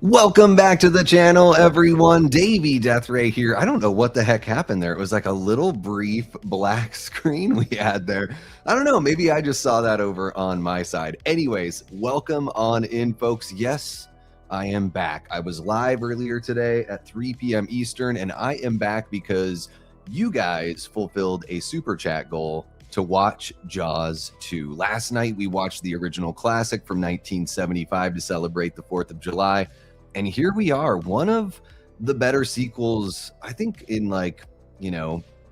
Welcome back to the channel, everyone. Davey Deathray here. I don't know what the heck happened there. It was like a little brief black screen we had there. I don't know. Maybe I just saw that over on my side. Anyways, welcome on in, folks. Yes, I am back. I was live earlier today at 3 p.m. Eastern, and I am back because you guys fulfilled a super chat goal to watch Jaws 2. Last night, we watched the original classic from 1975 to celebrate the 4th of July. And here we are, one of the better sequels, I think, in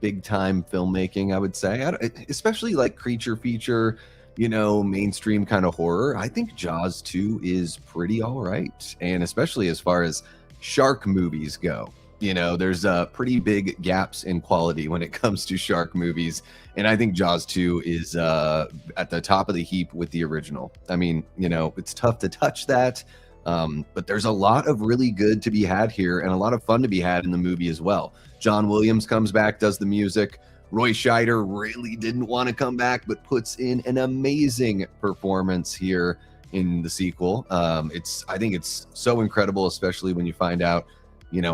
big time filmmaking, I would say, especially like creature feature, mainstream kind of horror. I think Jaws 2 is pretty all right. And especially as far as shark movies go, there's pretty big gaps in quality when it comes to shark movies. And I think Jaws 2 is at the top of the heap with the original. I mean, it's tough to touch that. But there's a lot of really good to be had here and a lot of fun to be had in the movie as well. John Williams comes back, does the music. Roy Scheider really didn't want to come back, but puts in an amazing performance here in the sequel. I think it's so incredible, especially when you find out,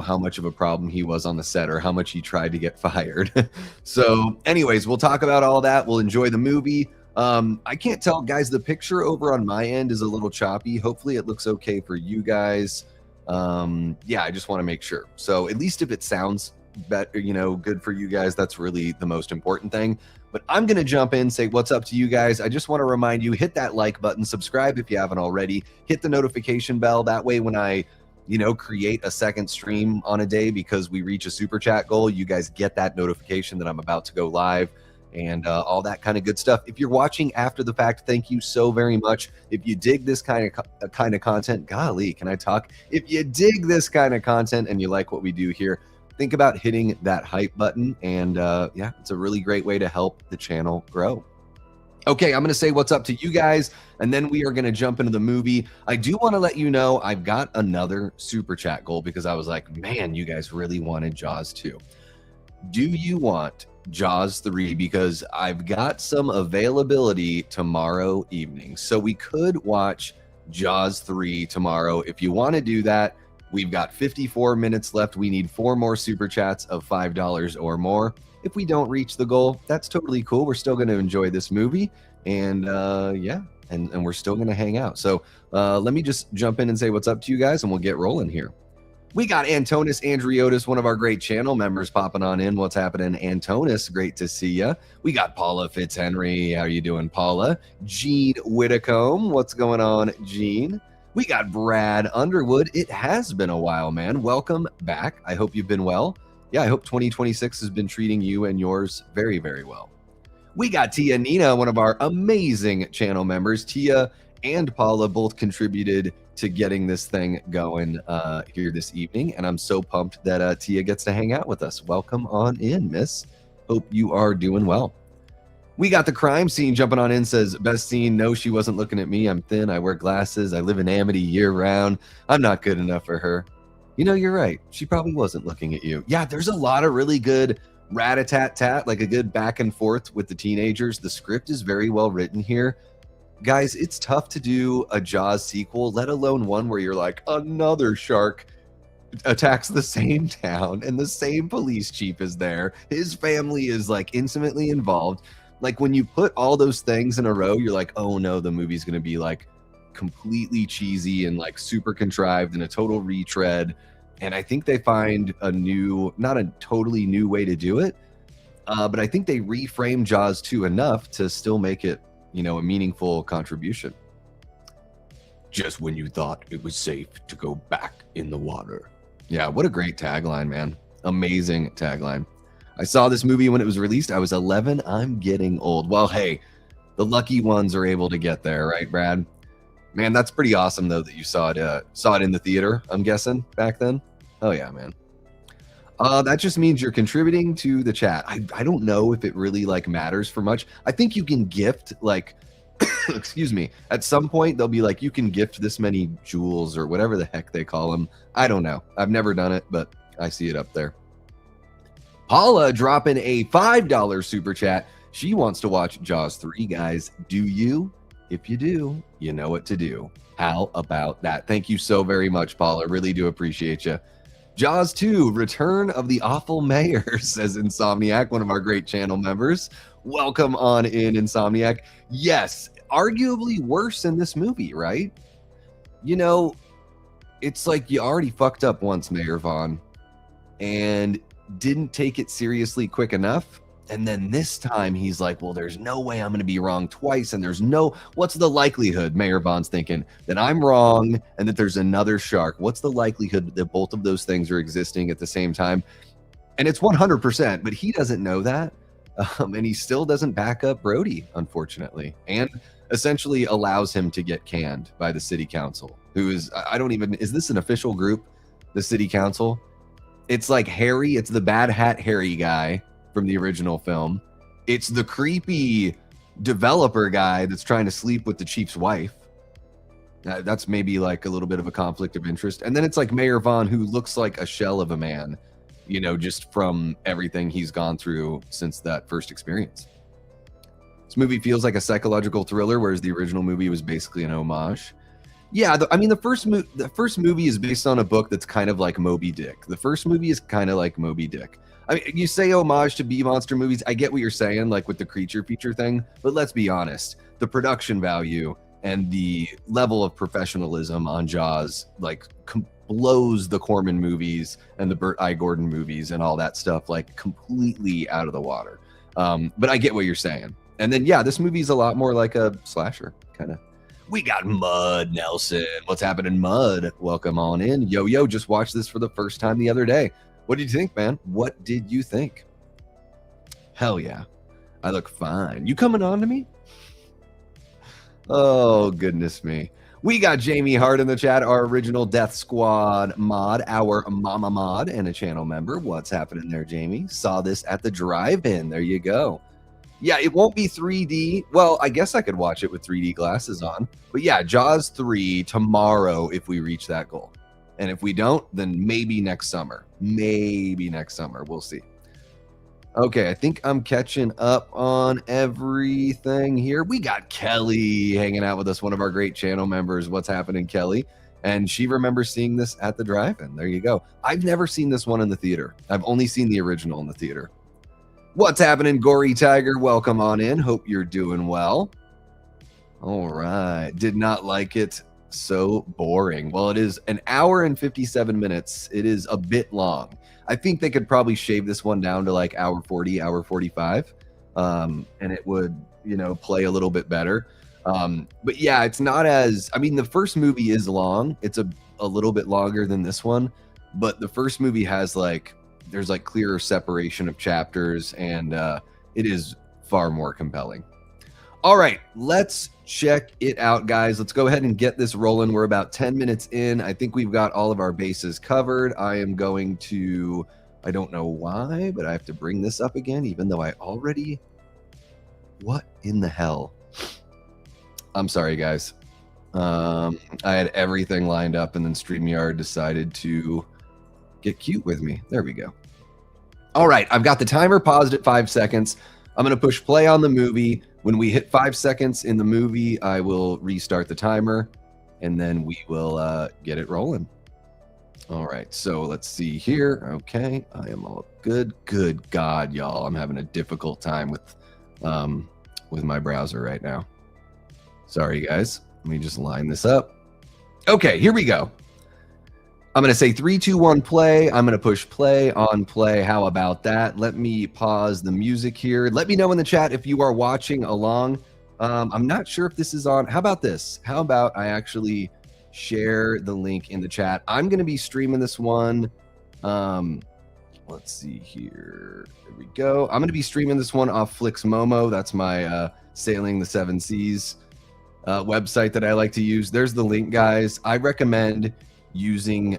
how much of a problem he was on the set or how much he tried to get fired. So anyways, we'll talk about all that. We'll enjoy the movie. I can't tell, guys, the picture over on my end is a little choppy. Hopefully it looks okay for you guys. Yeah, I just want to make sure. So at least if it sounds better, good for you guys, that's really the most important thing. But I'm going to jump in, say what's up to you guys. I just want to remind you, hit that like button, subscribe if you haven't already, hit the notification bell. That way when I create a second stream on a day because we reach a super chat goal, you guys get that notification that I'm about to go live. And all that kind of good stuff. If you're watching after the fact, thank you so very much. If you dig this kind of content, golly, can I talk? If you dig this kind of content and you like what we do here, think about hitting that hype button. And yeah, it's a really great way to help the channel grow. Okay, I'm going to say what's up to you guys, and then we are going to jump into the movie. I do want to let you know I've got another super chat goal because I was like, man, you guys really wanted Jaws 2. Do you want Jaws 3? Because I've got some availability tomorrow evening, so we could watch Jaws 3 tomorrow. If you want to do that, we've got 54 minutes left. We need 4 more super chats of $5 or more. If we don't reach the goal, that's totally cool. We're still going to enjoy this movie, and yeah, and we're still going to hang out. So let me just jump in and say what's up to you guys, and we'll get rolling here. We got Antonis Andriotis, one of our great channel members, popping on in. What's happening, Antonis? Great to see you. We got Paula Fitzhenry. How you doing, Paula? Gene Whitacombe. What's going on, Gene? We got Brad Underwood. It has been a while, man. Welcome back. I hope you've been well. Yeah, I hope 2026 has been treating you and yours very, very well. We got Tia Nina, one of our amazing channel members. Tia and Paula both contributed to getting this thing going here this evening, and I'm so pumped that Tia gets to hang out with us. Welcome on in, miss. Hope you are doing well. We got the crime scene jumping on in, says best scene. No, she wasn't looking at me. I'm thin, I wear glasses, I live in Amity year round. I'm not good enough for her. You're right, she probably wasn't looking at you. Yeah, there's a lot of really good rat-a-tat-tat, like a good back and forth with the teenagers. The script is very well written here. Guys, it's tough to do a Jaws sequel, let alone one where you're like, another shark attacks the same town and the same police chief is there. His family is like intimately involved. Like when you put all those things in a row, you're like, oh no, the movie's going to be like completely cheesy and like super contrived and a total retread. And I think they find a new, not a totally new way to do it, but I think they reframe Jaws 2 enough to still make it a meaningful contribution. Just when you thought it was safe to go back in the water. Yeah, what a great tagline, man. Amazing tagline. I saw this movie when it was released. I was 11. I'm getting old. Well, hey, the lucky ones are able to get there, right, Brad? Man, that's pretty awesome, though, that you saw it in the theater, I'm guessing, back then. Oh, yeah, man. That just means you're contributing to the chat. I don't know if it really matters for much. I think you can gift excuse me, at some point they'll be like, you can gift this many jewels or whatever the heck they call them. I don't know. I've never done it, but I see it up there. Paula dropping a $5 super chat. She wants to watch Jaws 3, guys. Do you? If you do, you know what to do. How about that? Thank you so very much, Paula. Really do appreciate you. Jaws 2, Return of the Awful Mayor, says Insomniac, one of our great channel members. Welcome on in, Insomniac. Yes, arguably worse in this movie, right? You know, it's like you already fucked up once, Mayor Vaughn, and didn't take it seriously quick enough. And then this time he's like, well, there's no way I'm going to be wrong twice. And there's no, what's the likelihood, Mayor Vaughn's thinking, that I'm wrong and that there's another shark? What's the likelihood that both of those things are existing at the same time? And it's 100%, but he doesn't know that. And he still doesn't back up Brody, unfortunately, and essentially allows him to get canned by the city council, who is, I don't even, is this an official group? The city council? It's like Harry, it's the bad hat Harry guy from the original film. It's the creepy developer guy that's trying to sleep with the chief's wife. That's maybe like a little bit of a conflict of interest. And then it's like Mayor Vaughn, who looks like a shell of a man, you know, just from everything he's gone through since that first experience. This movie feels like a psychological thriller, whereas the original movie was basically an homage. Yeah, I mean, the first movie is based on a book that's kind of like Moby Dick. The first movie is kind of like Moby Dick. I mean, you say homage to bee monster movies. I get what you're saying, like with the creature feature thing, but let's be honest. The production value and the level of professionalism on Jaws, like, blows the Corman movies and the Burt I. Gordon movies and all that stuff, like, completely out of the water. But I get what you're saying. And then, yeah, this movie's a lot more like a slasher, kind of. We got Mud, Nelson. What's happening, Mud? Welcome on in. Yo, just watched this for the first time the other day. What did you think, man? What did you think? Hell yeah. I look fine. You coming on to me? Oh, goodness me. We got Jamie Hart in the chat, our original Death Squad mod, our mama mod, and a channel member. What's happening there, Jamie? Saw this at the drive-in. There you go. Yeah, it won't be 3D. Well, I guess I could watch it with 3D glasses on. But yeah, Jaws 3 tomorrow if we reach that goal. And if we don't, then maybe next summer. Maybe next summer. We'll see. Okay, I think I'm catching up on everything here. We got Kelly hanging out with us, one of our great channel members. What's happening, Kelly? And she remembers seeing this at the drive-in. There you go. I've never seen this one in the theater. I've only seen the original in the theater. What's happening, Gory Tiger? Welcome on in. Hope you're doing well. All right. Did not like it. So boring. Well, it is an hour and 57 minutes. It is a bit long. I think they could probably shave this one down to like hour 40, hour 45. And it would, you know, play a little bit better. But yeah, it's not as, I mean, the first movie is long. It's a little bit longer than this one, but the first movie has like, there's like clearer separation of chapters, and it is far more compelling. All right, let's check it out, guys. Let's go ahead and get this rolling. We're about 10 minutes in. I think we've got all of our bases covered. I am going to, I don't know why, but I have to bring this up again, even though I already, what in the hell? I'm sorry, guys. I had everything lined up, and then StreamYard decided to get cute with me. There we go. All right, I've got the timer paused at 5 seconds. I'm going to push play on the movie. When we hit 5 seconds in the movie, I will restart the timer, and then we will get it rolling. All right, so let's see here. Okay, I am all good. Good God, y'all. I'm having a difficult time with my browser right now. Sorry, guys. Let me just line this up. Okay, here we go. I'm going to say 3, 2, 1, play. I'm going to push play on play. How about that? Let me pause the music here. Let me know in the chat if you are watching along. I'm not sure if this is on. How about this? How about I actually share the link in the chat? I'm going to be streaming this one. Let's see here. There we go. I'm going to be streaming this one off FlixMomo. That's my Sailing the Seven Seas website that I like to use. There's the link, guys. I recommend using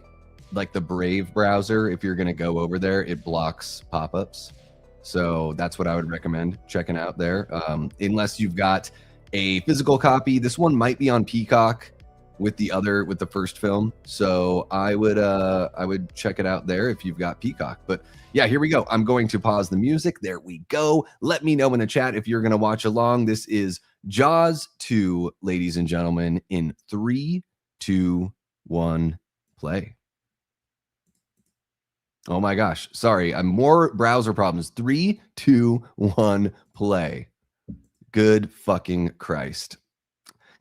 like the Brave browser. If you're going to go over there, it blocks pop-ups. So that's what I would recommend checking out there. Unless you've got a physical copy. This one might be on Peacock with the first film. So I would check it out there if you've got Peacock. But yeah, here we go. I'm going to pause the music. There we go. Let me know in the chat if you're going to watch along. This is Jaws 2, ladies and gentlemen, in 3, 2, 1, play. Oh my gosh. Sorry. I'm more browser problems. 3, 2, 1, play. Good fucking Christ.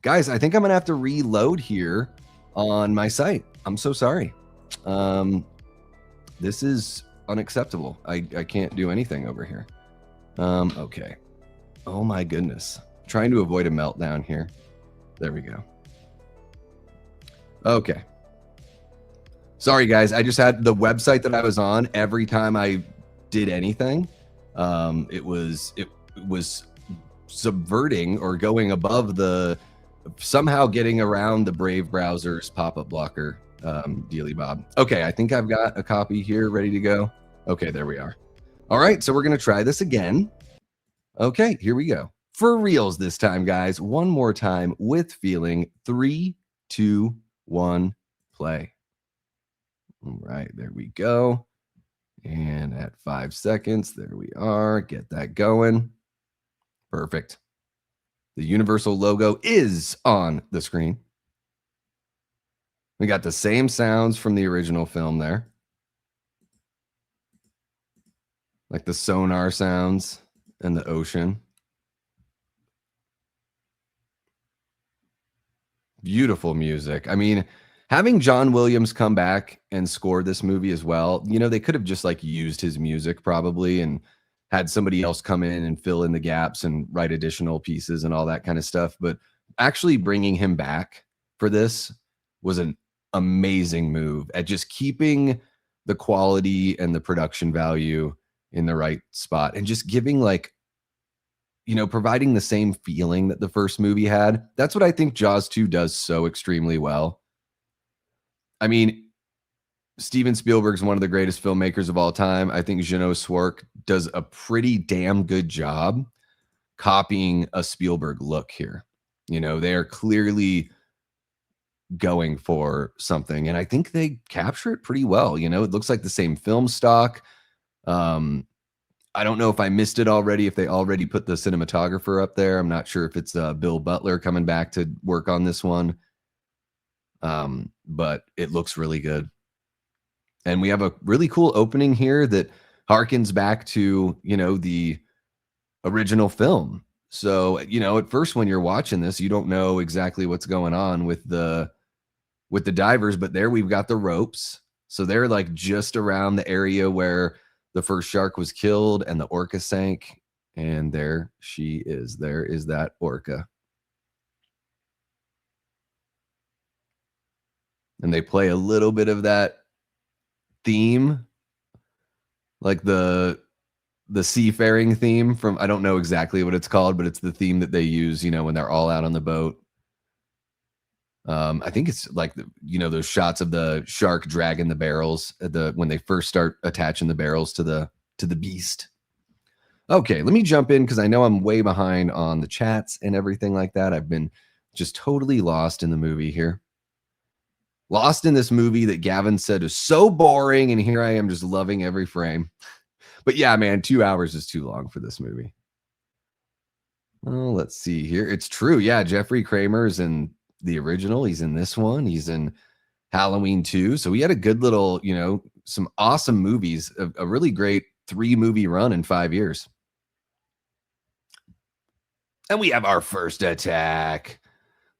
Guys, I think I'm going to have to reload here on my site. I'm so sorry. This is unacceptable. I can't do anything over here. Okay. Oh my goodness. Trying to avoid a meltdown here. There we go. Okay. Sorry, guys. I just had the website that I was on. Every time I did anything, it was subverting or going above the, somehow getting around the Brave browser's pop-up blocker dealy bob. Okay, I think I've got a copy here ready to go. Okay, there we are. All right, so we're going to try this again. Okay, here we go. For reals this time, guys. One more time with feeling. 3, 2, 1, play. All right, there we go. And at 5 seconds, there we are. Get that going. Perfect. The Universal logo is on the screen. We got the same sounds from the original film there. Like the sonar sounds and the ocean. Beautiful music. I mean, having John Williams come back and score this movie as well, you know, they could have just like used his music probably and had somebody else come in and fill in the gaps and write additional pieces and all that kind of stuff. But actually bringing him back for this was an amazing move at just keeping the quality and the production value in the right spot and just giving like, you know, providing the same feeling that the first movie had. That's what I think Jaws 2 does so extremely well. I mean, Steven Spielberg's one of the greatest filmmakers of all time. I think Jeannot Swark does a pretty damn good job copying a Spielberg look here. You know, they are clearly going for something, and I think they capture it pretty well. You know, it looks like the same film stock. I don't know if I missed it already, if they already put the cinematographer up there. I'm not sure if it's Bill Butler coming back to work on this one. But it looks really good. And we have a really cool opening here that harkens back to, you know, the original film. So, you know, at first when you're watching this, you don't know exactly what's going on with the divers, but there we've got the ropes. So they're like just around the area where the first shark was killed and the orca sank. And there she is. There is that orca. And they play a little bit of that theme, like the seafaring theme from, I don't know exactly what it's called, but it's the theme that they use, you know, when they're all out on the boat. I think it's like, you know, those shots of the shark dragging the barrels at when they first start attaching the barrels to the beast. Okay, let me jump in because I know I'm way behind on the chats and everything like that. I've been just totally lost in the movie here. Lost in this movie that Gavin said is so boring, and here I am just loving every frame. But yeah, man, 2 hours is too long for this movie. Oh, let's see here. It's true. Yeah, Jeffrey Kramer's in the original. He's in this one. He's in Halloween 2. So we had a good little, you know, some awesome movies, a really great 3-movie run in 5 years. And we have our first attack.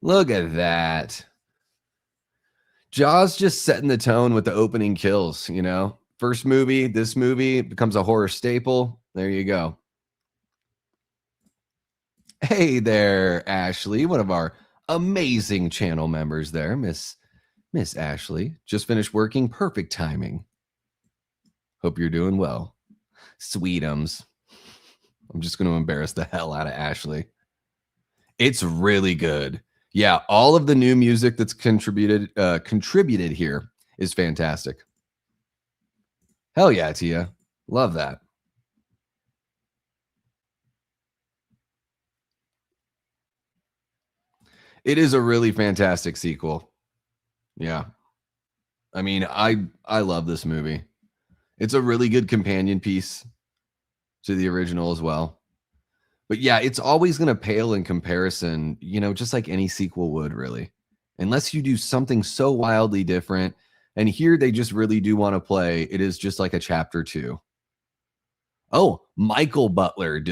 Look at that. Jaws just setting the tone with the opening kills, you know. First movie, this movie becomes a horror staple. There you go. Hey there, Ashley, one of our amazing channel members there, Miss Ashley. Just finished working. Perfect timing. Hope you're doing well. Sweetums. I'm just going to embarrass the hell out of Ashley. It's really good. Yeah, all of the new music that's contributed here is fantastic. Hell yeah, Tia. Love that. It is a really fantastic sequel. Yeah. I mean, I love this movie. It's a really good companion piece to the original as well. But yeah, it's always going to pale in comparison, just like any sequel would, really. Unless you do something so wildly different. And here they just really do want to play. It is just like a chapter 2. Oh, Michael Butler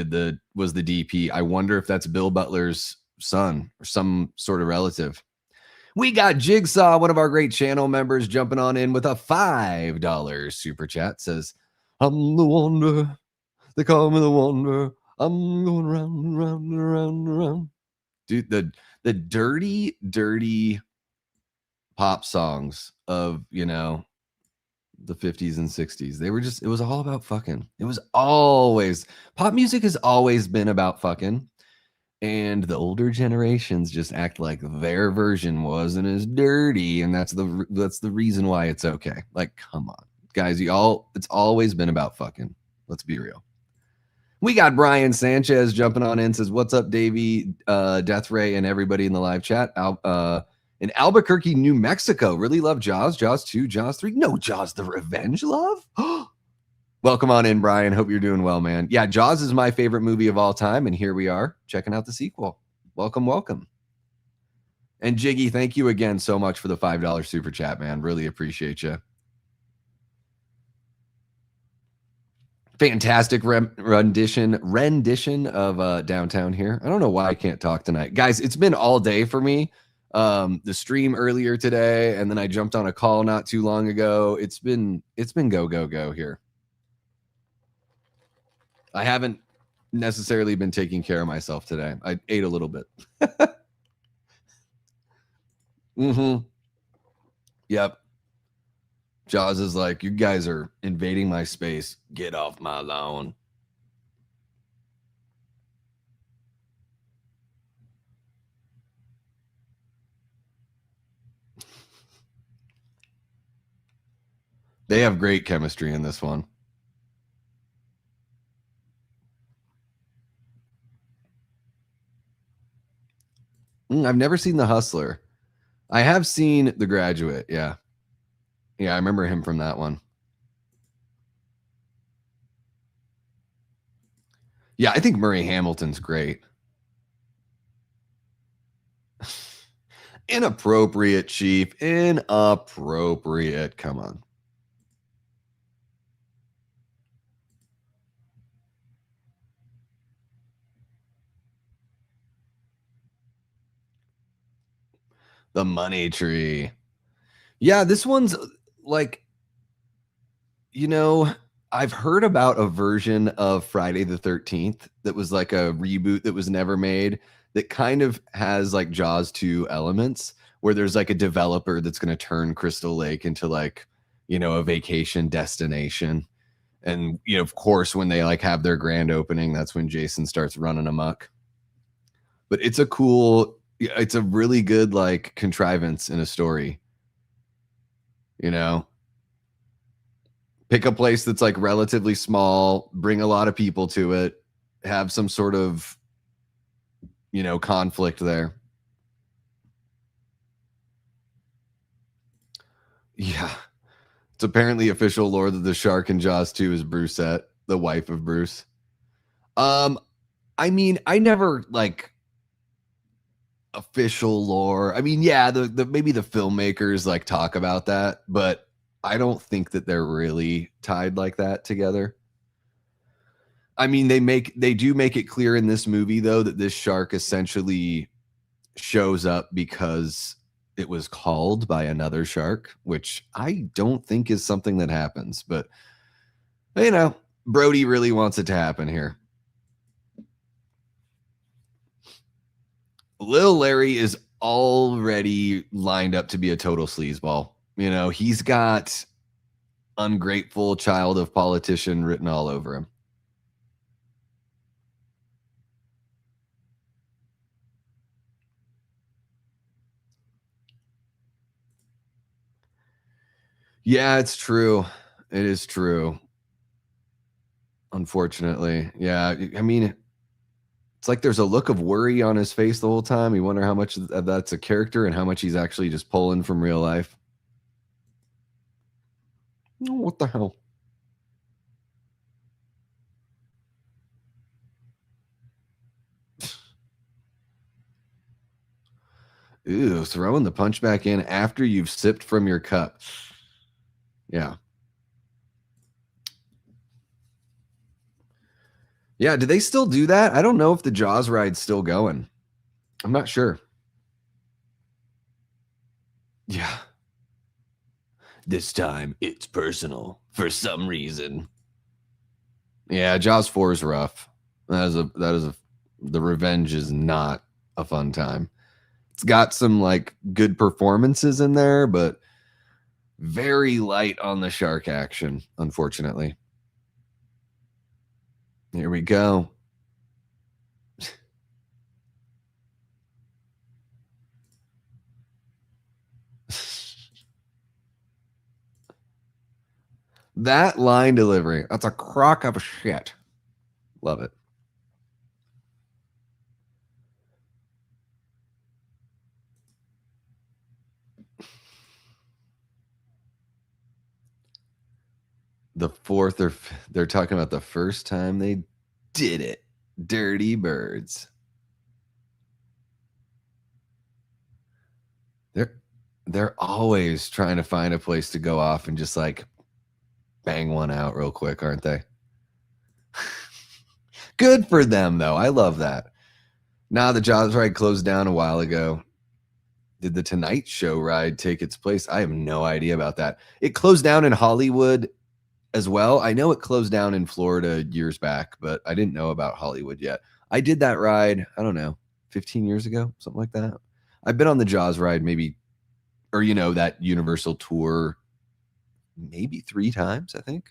was the DP. I wonder if that's Bill Butler's son or some sort of relative. We got Jigsaw, one of our great channel members, jumping on in with a $5 super chat. Says, I'm the wonder. They call me the wonder. I'm going round and round and round and round. Dude, the dirty, dirty pop songs of, the 50s and 60s. It was all about fucking. It was always, pop music has always been about fucking. And the older generations just act like their version wasn't as dirty, and that's the reason why it's okay. Like, come on, guys, it's always been about fucking. Let's be real. We got Brian Sanchez jumping on in, says, "What's up, Davey, Deathray, and everybody in the live chat? In Albuquerque, New Mexico. Really love Jaws, Jaws 2, Jaws 3. No, Jaws the Revenge Love. Welcome on in, Brian. Hope you're doing well, man. Yeah, Jaws is my favorite movie of all time, and here we are checking out the sequel. Welcome, welcome. And Jiggy, thank you again so much for the $5 super chat, man. Really appreciate you. Fantastic rendition of Downtown here. I don't know why I can't talk tonight. Guys, it's been all day for me. The stream earlier today, and then I jumped on a call not too long ago. It's been go here. I haven't necessarily been taking care of myself today. I ate a little bit. Mm-hmm. Yep. Jaws is like, you guys are invading my space. Get off my lawn. They have great chemistry in this one. I've never seen The Hustler. I have seen The Graduate. Yeah. Yeah, I remember him from that one. Yeah, I think Murray Hamilton's great. Inappropriate, Chief. Inappropriate. Come on. The Money Tree. Yeah, this one's like, I've heard about a version of Friday the 13th that was like a reboot that was never made that kind of has like Jaws 2 elements where there's like a developer that's going to turn Crystal Lake into like, a vacation destination. And, of course, when they like have their grand opening, that's when Jason starts running amok. But it's a really good like contrivance in a story. Pick a place that's like relatively small, bring a lot of people to it, have some sort of, conflict there. Yeah. It's apparently official lore that the shark in Jaws 2 is Brucette, the wife of Bruce. I mean, I never like official lore. I mean, yeah, the maybe the filmmakers like talk about that, but I don't think that they're really tied like that together. I mean, they do make it clear in this movie though that this shark essentially shows up because it was called by another shark, which I don't think is something that happens, but Brody really wants it to happen here. Lil Larry is already lined up to be a total sleazeball. He's got ungrateful child of politician written all over him. Yeah, it's true. It is true. Unfortunately. Yeah. I mean, it's like there's a look of worry on his face the whole time. You wonder how much of that's a character and how much he's actually just pulling from real life. Oh, what the hell? Ooh, throwing the punch back in after you've sipped from your cup. Yeah. Yeah, do they still do that? I don't know if the Jaws ride's still going. I'm not sure. Yeah. This time it's personal for some reason. Yeah, Jaws 4 is rough. The revenge is not a fun time. It's got some like good performances in there, but very light on the shark action, unfortunately. Here we go. That line delivery, that's a crock of shit. Love it. The fourth or they're talking about the first time they did it. Dirty birds. They're always trying to find a place to go off and just like bang one out real quick, aren't they? Good for them, though. I love that. Nah, the Jaws ride closed down a while ago. Did the Tonight Show ride take its place? I have no idea about that. It closed down in Hollywood as well. I know it closed down in Florida years back, but I didn't know about Hollywood yet. I did that ride, I don't know, 15 years ago, something like that. I've been on the Jaws ride maybe, or that Universal tour maybe 3 times, I think.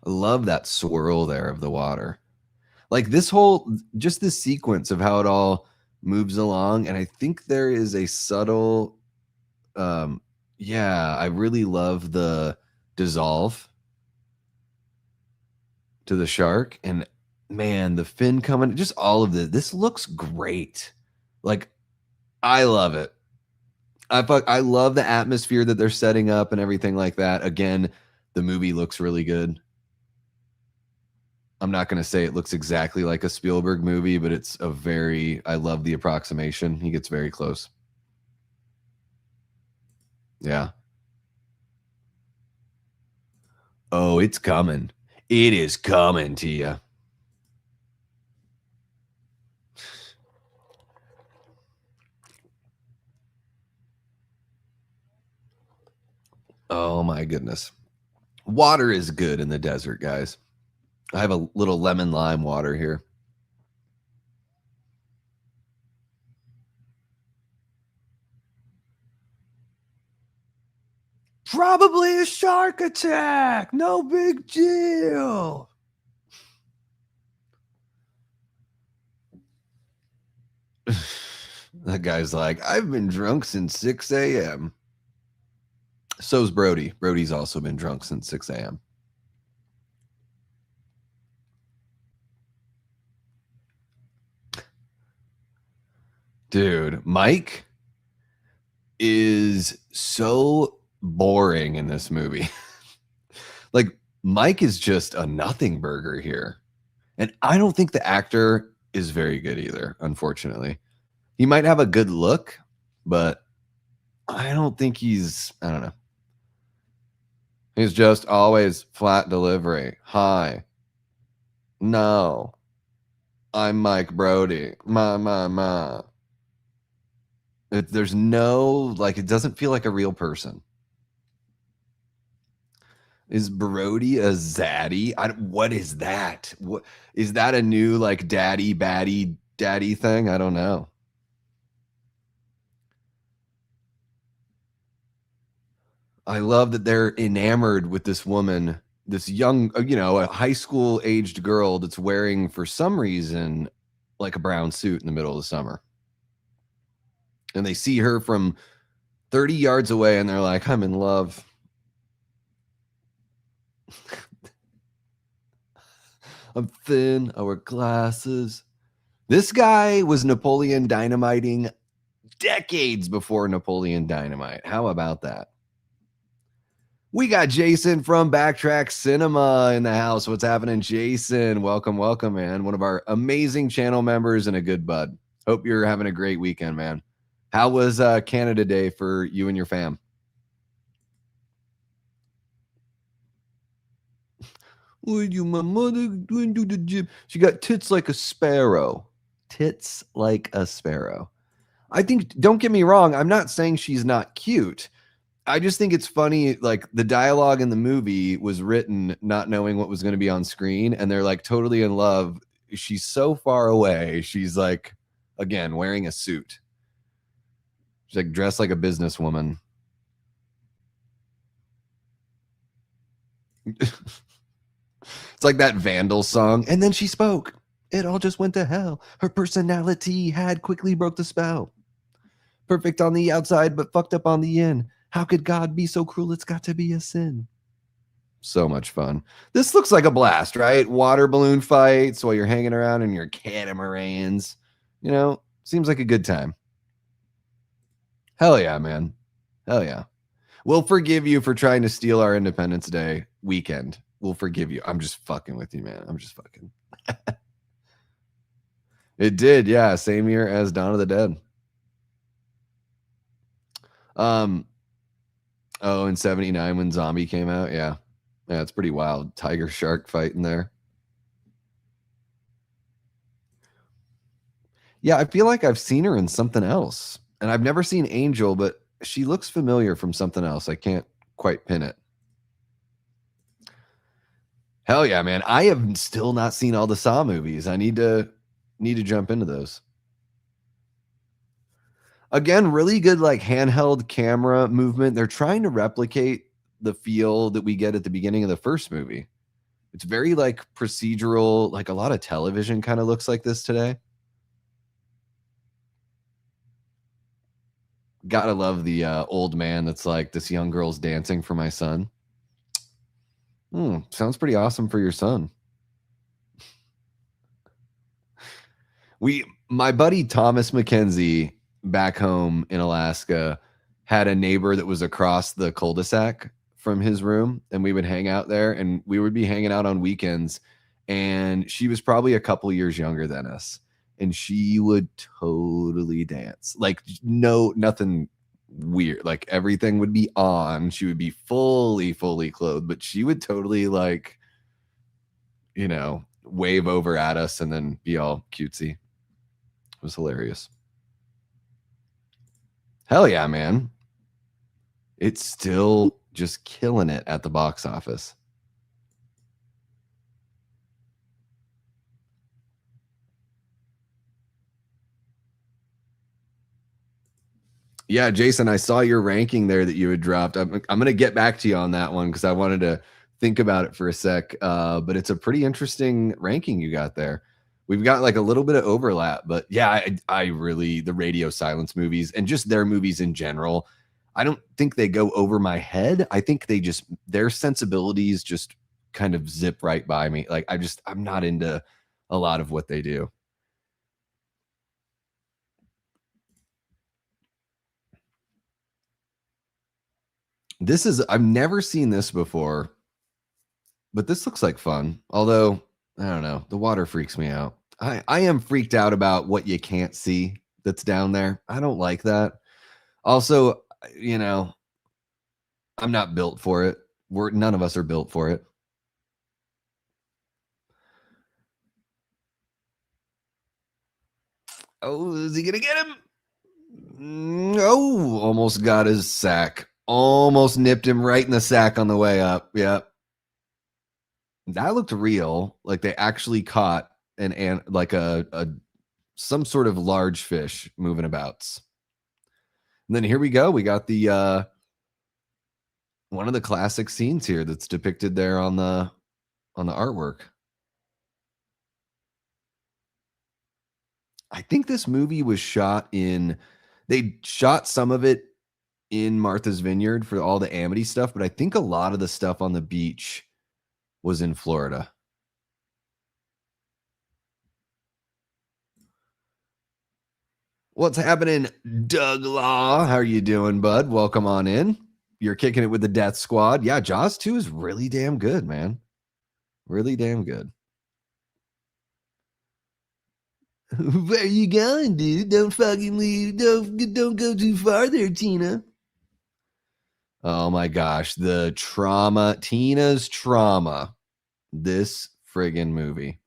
I love that swirl there of the water. Like just this sequence of how it all moves along. And I think there is a subtle, yeah, I really love the dissolve to the shark. And man, the fin coming, just all of this looks great. Like, I love it. I love the atmosphere that they're setting up and everything like that. Again, the movie looks really good. I'm not going to say it looks exactly like a Spielberg movie, but I love the approximation. He gets very close. Yeah. Oh, it's coming. It is coming to you. Oh my goodness. Water is good in the desert, guys. I have a little lemon lime water here. Probably a shark attack. No big deal. That guy's like, I've been drunk since 6 a.m. So's Brody. Brody's also been drunk since 6 a.m. Dude, Mike is so boring in this movie. Like, Mike is just a nothing burger here. And I don't think the actor is very good either, unfortunately. He might have a good look, but I don't think I don't know. He's just always flat delivery. Hi. No. I'm Mike Brody. Ma. There's no, like, it doesn't feel like a real person. Is Brody a zaddy? What is that? What is that, a new like daddy baddie daddy thing? I don't know. I love that they're enamored with this woman, this young, a high school aged girl that's wearing, for some reason, like a brown suit in the middle of the summer. And they see her from 30 yards away and they're like, I'm in love. I'm thin. I wear glasses. This guy was Napoleon Dynamiting decades before Napoleon Dynamite. How about that? We got Jason from Backtrack Cinema in the house. What's happening, Jason? Welcome, welcome, man. One of our amazing channel members and a good bud. Hope you're having a great weekend, man. How was Canada Day for you and your fam? Would you, my mother, going to the gym? She got tits like a sparrow. Tits like a sparrow. I think, don't get me wrong, I'm not saying she's not cute. I just think it's funny, like the dialogue in the movie was written not knowing what was going to be on screen, and they're like totally in love. She's so far away. She's like, again, wearing a suit. She's like dressed like a businesswoman. It's like that Vandal song. And then she spoke. It all just went to hell. Her personality had quickly broke the spell. Perfect on the outside, but fucked up on the in. How could God be so cruel? It's got to be a sin. So much fun. This looks like a blast, right? Water balloon fights while you're hanging around in your catamarans. You know, seems like a good time. Hell yeah, man. Hell yeah. We'll forgive you for trying to steal our Independence Day weekend. We'll forgive you. I'm just fucking with you, man. I'm just fucking. It did, yeah. Same year as Dawn of the Dead. Oh, in 79 when Zombie came out, yeah. Yeah, it's pretty wild. Tiger shark fight in there. Yeah, I feel like I've seen her in something else. And I've never seen Angel, but she looks familiar from something else. I can't quite pin it. Hell yeah, man. I have still not seen all the Saw movies. I need to jump into those. Again, really good like handheld camera movement. They're trying to replicate the feel that we get at the beginning of the first movie. It's very like procedural, like a lot of television kind of looks like this today. Gotta love the old man that's like, this young girl's dancing for my son. Sounds pretty awesome for your son. My buddy Thomas McKenzie back home in Alaska had a neighbor that was across the cul-de-sac from his room, and we would hang out there, and we would be hanging out on weekends, and she was probably a couple years younger than us, and she would totally dance. Like nothing weird. Like everything would be on. She would be fully clothed, but she would totally like, you know, wave over at us and then be all cutesy. It was hilarious. Hell yeah, man. It's still just killing it at the box office. Yeah, Jason, I saw your ranking there that you had dropped. I'm going to get back to you on that one because I wanted to think about it for a sec. But it's a pretty interesting ranking you got there. We've got like a little bit of overlap, but yeah, I really, the Radio Silence movies and just their movies in general, I don't think they go over my head. I think they just, their sensibilities just kind of zip right by me. Like I'm not into a lot of what they do. I've never seen this before, but this looks like fun. Although, I don't know, the water freaks me out. I am freaked out about what you can't see that's down there. I don't like that. Also, you know, I'm not built for it. None of us are built for it. Oh, is he gonna get him? Oh, almost got his sack. Almost nipped him right in the sack on the way up. Yep. That looked real. Like they actually caught like a some sort of large fish moving abouts. And then here we go. We got the one of the classic scenes here that's depicted there on the artwork. I think this movie was they shot some of it in Martha's Vineyard for all the Amity stuff, but I think a lot of the stuff on the beach was in Florida. What's happening, Doug Law? How are you doing, bud? Welcome on in. You're kicking it with the Death Squad. Yeah, Jaws 2 is really damn good, man. Really damn good. Where you going, dude? Don't fucking leave. Don't go too far there, Tina. Oh my gosh, the trauma, Tina's trauma. This friggin' movie.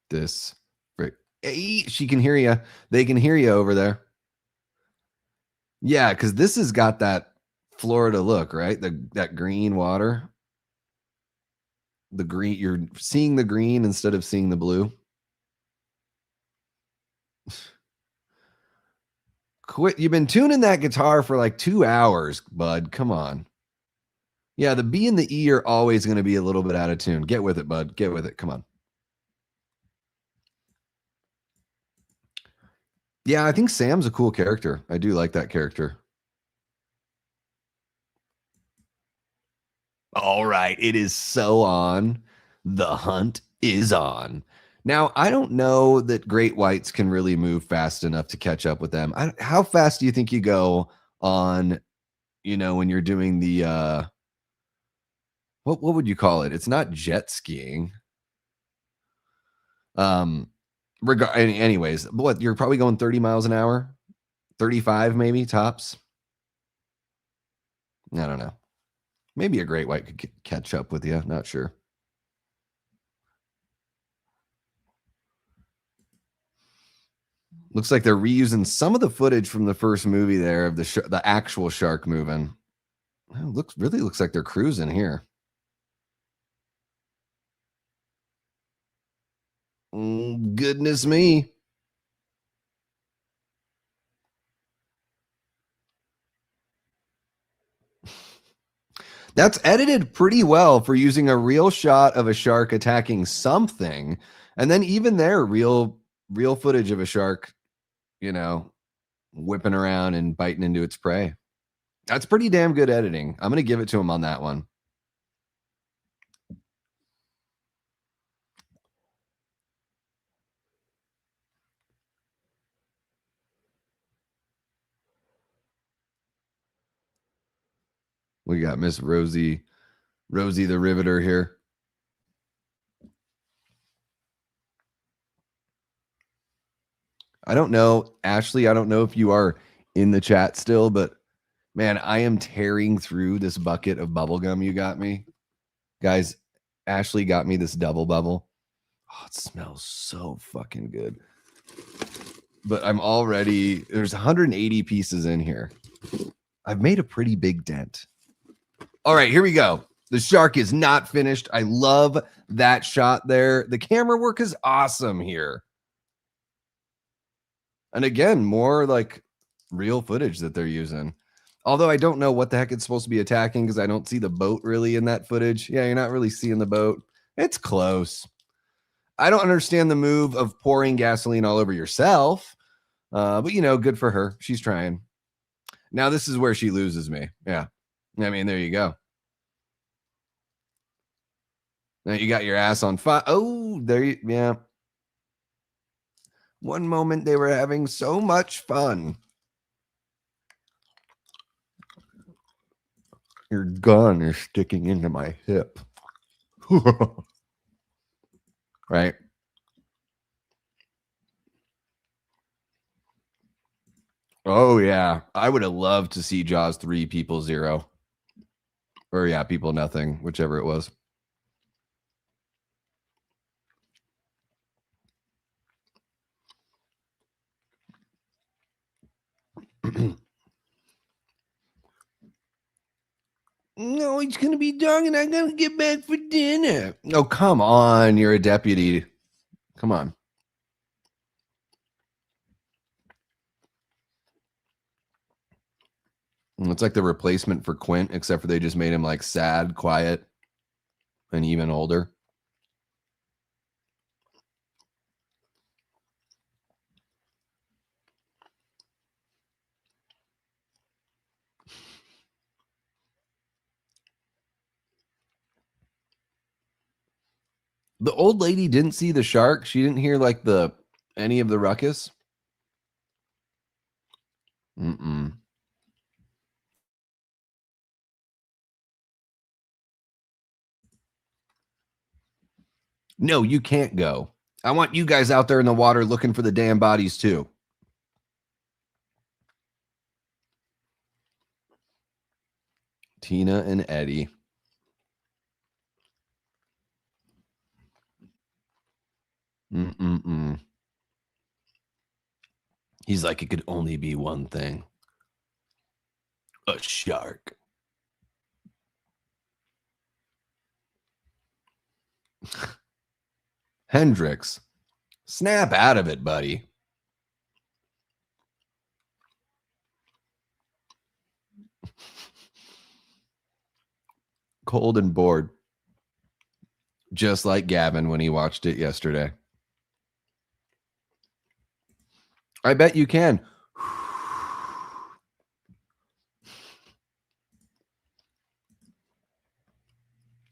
This hey, she can hear you. They can hear you over there. Yeah, because this has got that Florida look, right? That green water. The green, you're seeing the green instead of seeing the blue. Quit. You've been tuning that guitar for like 2 hours, bud. Come on. Yeah, the B and the E are always going to be a little bit out of tune. Get with it, bud. Get with it. Come on. Yeah, I think Sam's a cool character. I do like that character. All right, it is so on. The hunt is on. Now, I don't know that great whites can really move fast enough to catch up with them. How fast do you think you go on, when you're doing the what would you call it? It's not jet skiing. Anyways, what, you're probably going 30 miles an hour, 35 maybe tops. I don't know. Maybe a great white could catch up with you. Not sure. Looks like they're reusing some of the footage from the first movie there of the actual shark moving. It really looks like they're cruising here. Goodness me. That's edited pretty well for using a real shot of a shark attacking something. And then even there, real footage of a shark, whipping around and biting into its prey. That's pretty damn good editing. I'm going to give it to him on that one. We got Miss Rosie the Riveter here. I don't know, Ashley, I don't know if you are in the chat still, but man, I am tearing through this bucket of bubble gum you got me. Guys, Ashley got me this double bubble. Oh, it smells so fucking good. But there's 180 pieces in here. I've made a pretty big dent. All right, here we go. The shark is not finished. I love that shot there. The camera work is awesome here. And again, more like real footage that they're using. Although I don't know what the heck it's supposed to be attacking because I don't see the boat really in that footage. Yeah, you're not really seeing the boat. It's close. I don't understand the move of pouring gasoline all over yourself. But, good for her. She's trying. Now this is where she loses me. Yeah. I mean, there you go. Now you got your ass on fire. Oh, yeah. One moment they were having so much fun. Your gun is sticking into my hip. Right? Oh, yeah. I would have loved to see Jaws 3 People 0. Or, yeah, People Nothing, whichever it was. No, it's going to be dark and I got to get back for dinner. Oh, come on. You're a deputy. Come on. It's like the replacement for Quint, except for they just made him like sad, quiet, and even older. The old lady didn't see the shark. She didn't hear like the Any of the ruckus? Mm-mm. No, you can't go. I want you guys out there in the water looking for the damn bodies too. Tina and Eddie. Mm-mm-mm. He's like, it could only be one thing. A shark. Hendrix. Snap out of it, buddy. Cold and bored. Just like Gavin when he watched it yesterday. I bet you can.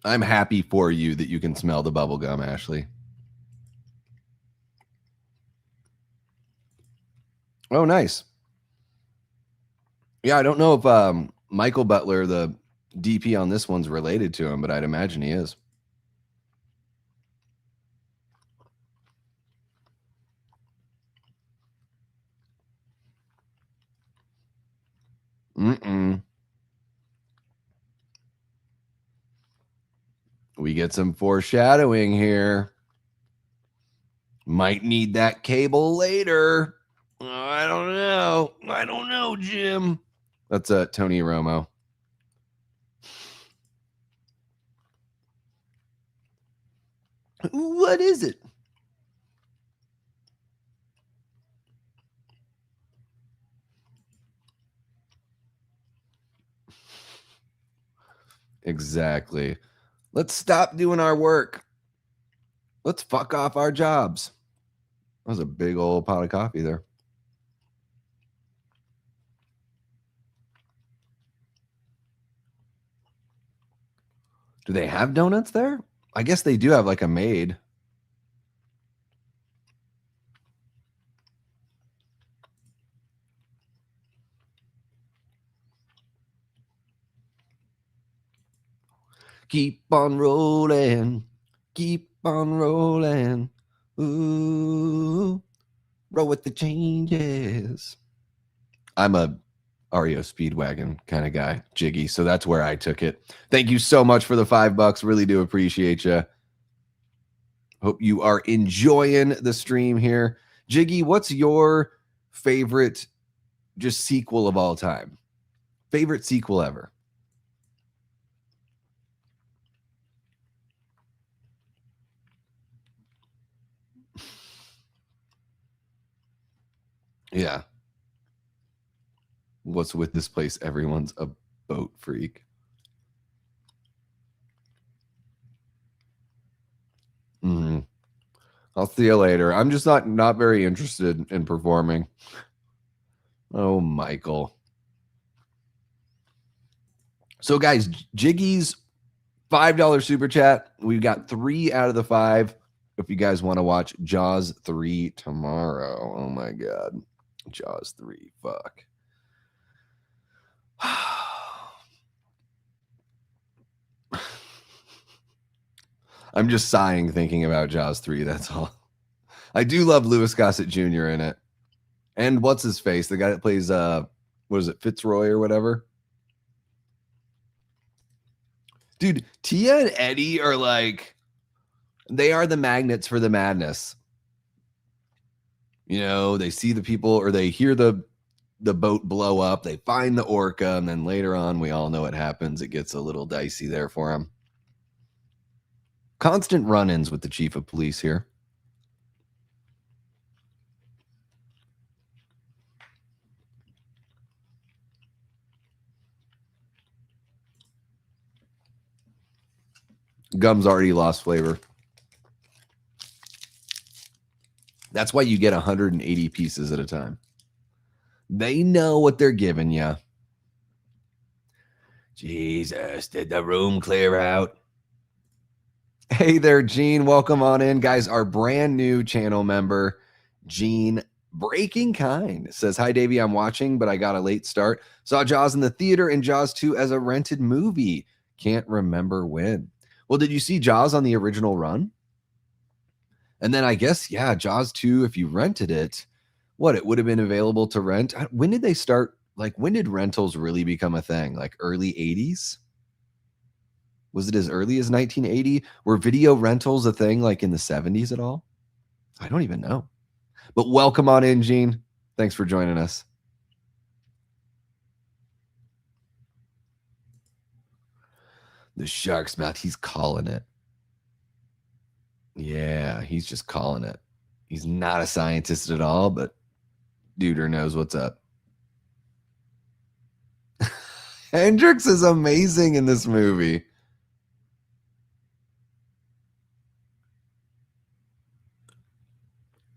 I'm happy for you that you can smell the bubble gum, Ashley. Oh, nice. Yeah, I don't know if Michael Butler, the DP on this one's related to him, but I'd imagine he is. Mm-mm. We get some foreshadowing here. Might need that cable later. I don't know. I don't know, Jim. That's Tony Romo. What is it? Exactly. Let's stop doing our work. Let's fuck off our jobs. That was a big old pot of coffee there. Do they have donuts there? I guess they do have like a maid. Keep on rolling. Keep on rolling. Ooh, roll with the changes. I'm a REO Speedwagon kind of guy, Jiggy. So that's where I took it. Thank you so much for the $5. Really do appreciate you. Hope you are enjoying the stream here. Jiggy, what's your favorite just sequel of all time? Favorite sequel ever? Yeah. What's with this place? Everyone's a boat freak. Mm-hmm. I'll see you later. I'm just not very interested in performing. Oh, Michael. So, guys, Jiggy's $5 super chat. We've got 3 out of the 5. If you guys want to watch Jaws 3 tomorrow. Oh my God. Jaws 3. Fuck. I'm just sighing thinking about Jaws 3. That's all. I do love Louis Gossett Jr. in it. And what's his face? The guy that plays what is it, Fitzroy or whatever? Dude, Tia and Eddie are like, they are the magnets for the madness. You know, they see the people or they hear the boat blow up, they find the orca, and then later on, we all know what happens. It gets a little dicey there for him. Constant run-ins with the chief of police here. Gum's already lost flavor. That's why you get 180 pieces at a time. They know what they're giving you. Jesus, did the room clear out? Hey there, Gene. Welcome on in. Guys, our brand new channel member Gene Breaking Kind says, hi, Davey, I'm watching, but I got a late start. Saw Jaws in the theater and Jaws 2 as a rented movie. Can't remember when. Well, did you see Jaws on the original run? And then I guess, yeah, Jaws 2, if you rented it, it would have been available to rent. When did they start? Like, when did rentals really become a thing? Like early 80s? Was it as early as 1980? Were video rentals a thing like in the 70s at all? I don't even know. But welcome on in, Gene. Thanks for joining us. The shark's mouth, he's calling it. Yeah, he's just calling it. He's not a scientist at all, but Duder knows what's up. Hendrix is amazing in this movie.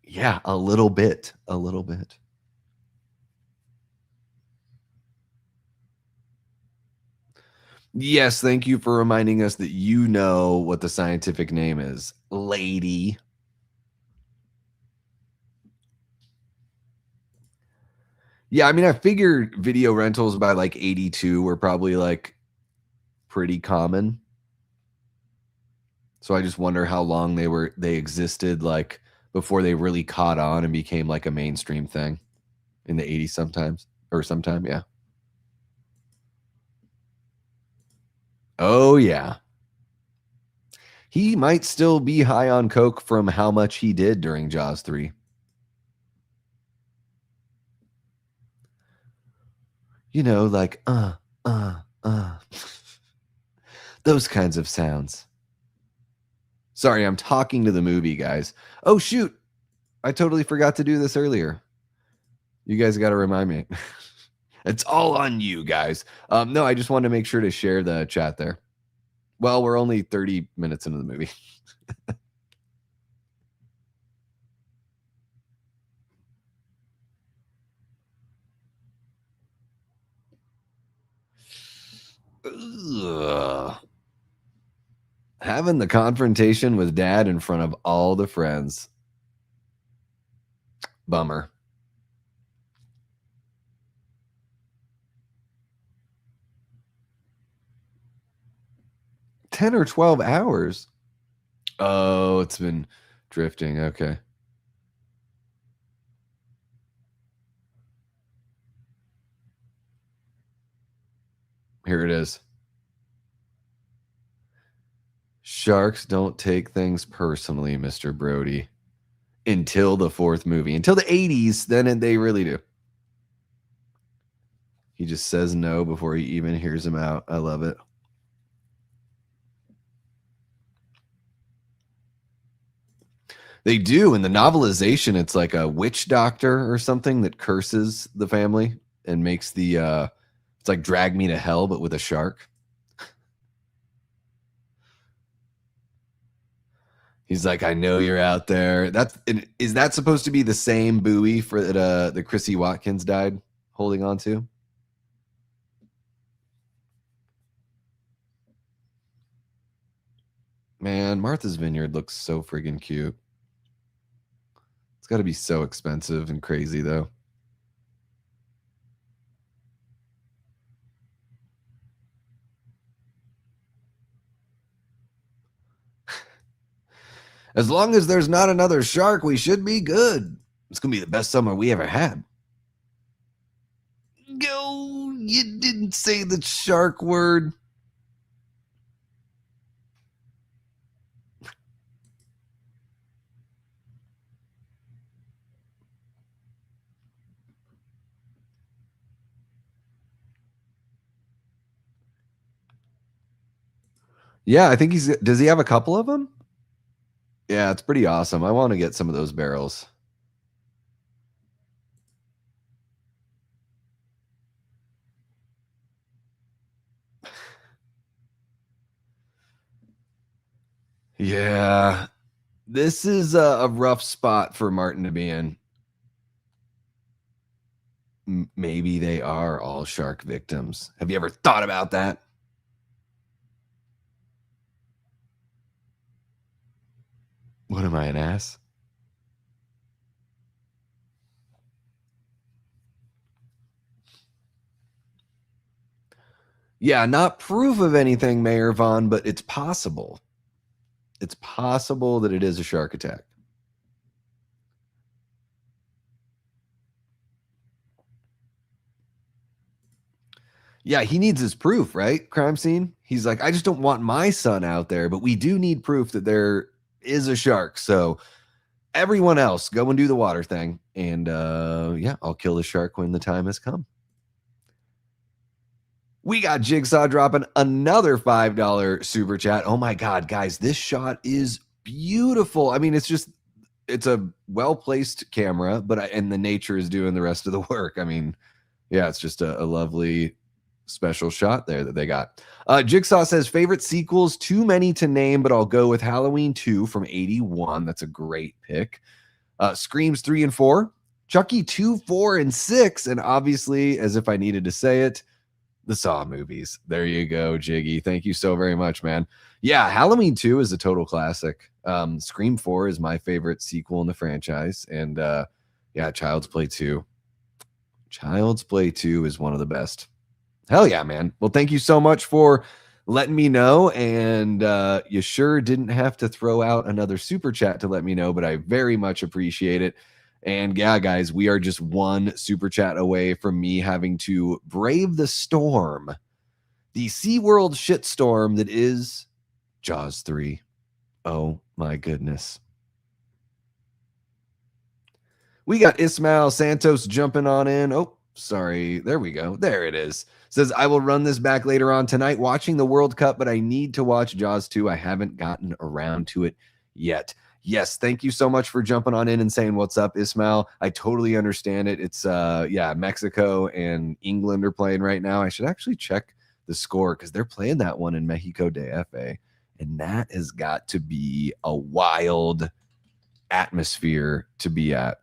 Yeah, a little bit. A little bit. Yes, thank you for reminding us that you know what the scientific name is, lady. Yeah, I mean, I figured video rentals by like 82 were probably like pretty common. So I just wonder how long they existed like before they really caught on and became like a mainstream thing in the 80s sometime, yeah. Oh yeah. He might still be high on coke from how much he did during Jaws 3. You know, like those kinds of sounds. Sorry, I'm talking to the movie, guys. Oh shoot. I totally forgot to do this earlier. You guys got to remind me. It's all on you guys. No, I just wanted to make sure to share the chat there. Well, we're only 30 minutes into the movie. Ugh. Having the confrontation with dad in front of all the friends. Bummer. $10 or 12 hours. Oh, it's been drifting. Okay. Here it is. Sharks don't take things personally, Mr. Brody. Until the fourth movie. Until the 80s, then they really do. He just says no before he even hears him out. I love it. They do. In the novelization, it's like a witch doctor or something that curses the family and makes it's like Drag Me to Hell, but with a shark. He's like, I know you're out there. Is that supposed to be the same buoy for that Chrissy Watkins died holding on to? Man, Martha's Vineyard looks so friggin' cute. It's got to be so expensive and crazy, though. As long as there's not another shark, we should be good. It's going to be the best summer we ever had. Go, you didn't say the shark word. Yeah, I think does he have a couple of them? Yeah, it's pretty awesome. I want to get some of those barrels. Yeah, this is a rough spot for Martin to be in. Maybe they are all shark victims. Have you ever thought about that? What am I, an ass? Yeah, not proof of anything, Mayor Vaughn, but it's possible. It's possible that it is a shark attack. Yeah, he needs his proof, right? Crime scene. He's like, I just don't want my son out there, but we do need proof that there is a shark. So everyone else, go and do the water thing. And yeah, I'll kill the shark when the time has come. We got Jigsaw dropping another $5 super chat. Oh my God, guys, this shot is beautiful. I mean, it's a well-placed camera, and the nature is doing the rest of the work. I mean, yeah, it's just a lovely special shot there that they got. Jigsaw says, favorite sequels, too many to name, but I'll go with Halloween 2 from 81. That's a great pick. Screams 3 and 4, Chucky 2, 4, and 6, and obviously, as if I needed to say it, the Saw movies. There you go, Jiggy. Thank you so very much, man. Yeah, Halloween 2 is a total classic. Scream 4 is my favorite sequel in the franchise. And yeah, Child's Play 2. Child's Play 2 is one of the best. Hell yeah, man. Well, thank you so much for letting me know. And you sure didn't have to throw out another super chat to let me know, but I very much appreciate it. And yeah, guys, we are just one super chat away from me having to brave the storm, the SeaWorld shitstorm that is Jaws 3. Oh my goodness. We got Ismael Santos jumping on in. Oh, sorry. There we go. There it is. Says, I will run this back later on tonight watching the World Cup, but I need to watch Jaws 2. I haven't gotten around to it yet. Yes, thank you so much for jumping on in and saying what's up, Ismail. I totally understand it. It's yeah, Mexico and England are playing right now. I should actually check the score because they're playing that one in Mexico DF, and that has got to be a wild atmosphere to be at.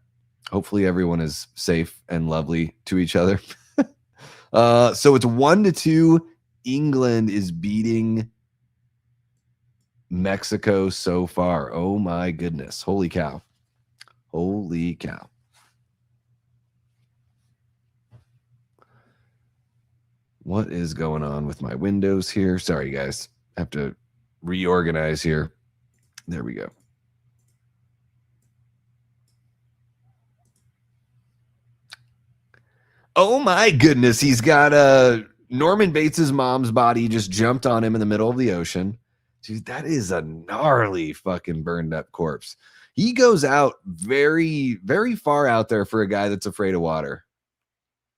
Hopefully everyone is safe and lovely to each other. So it's 1-2. England is beating Mexico so far. Oh my goodness. Holy cow. Holy cow. What is going on with my windows here? Sorry, guys. I have to reorganize here. There we go. Oh my goodness. He's got Norman Bates's mom's body just jumped on him in the middle of the ocean. Dude, that is a gnarly fucking burned up corpse. He goes out very, very far out there for a guy that's afraid of water.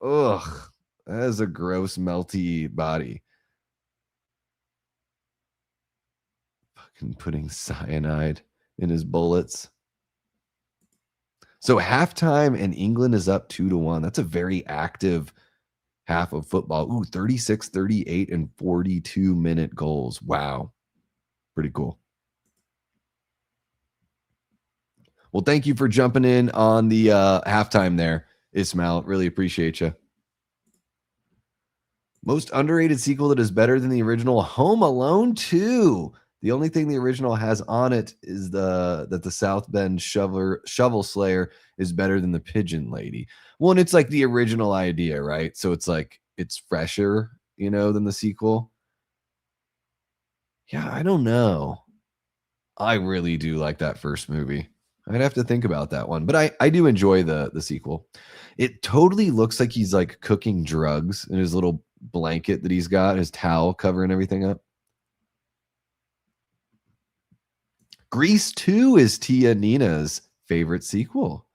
Ugh, that is a gross, melty body. Fucking putting cyanide in his bullets. So halftime and England is up 2-1. That's a very active half of football. Ooh, 36, 38, and 42-minute goals. Wow. Pretty cool. Well, thank you for jumping in on the halftime there, Ismail. Really appreciate you. Most underrated sequel that is better than the original, Home Alone 2. The only thing the original has on it is that the South Bend shovel slayer is better than the pigeon lady. Well, and it's like the original idea, right? So it's like it's fresher, than the sequel. Yeah, I don't know. I really do like that first movie. I'd have to think about that one, but I do enjoy the sequel. It totally looks like he's like cooking drugs in his little blanket that he's got, his towel covering everything up. Grease 2 is Tia Nina's favorite sequel.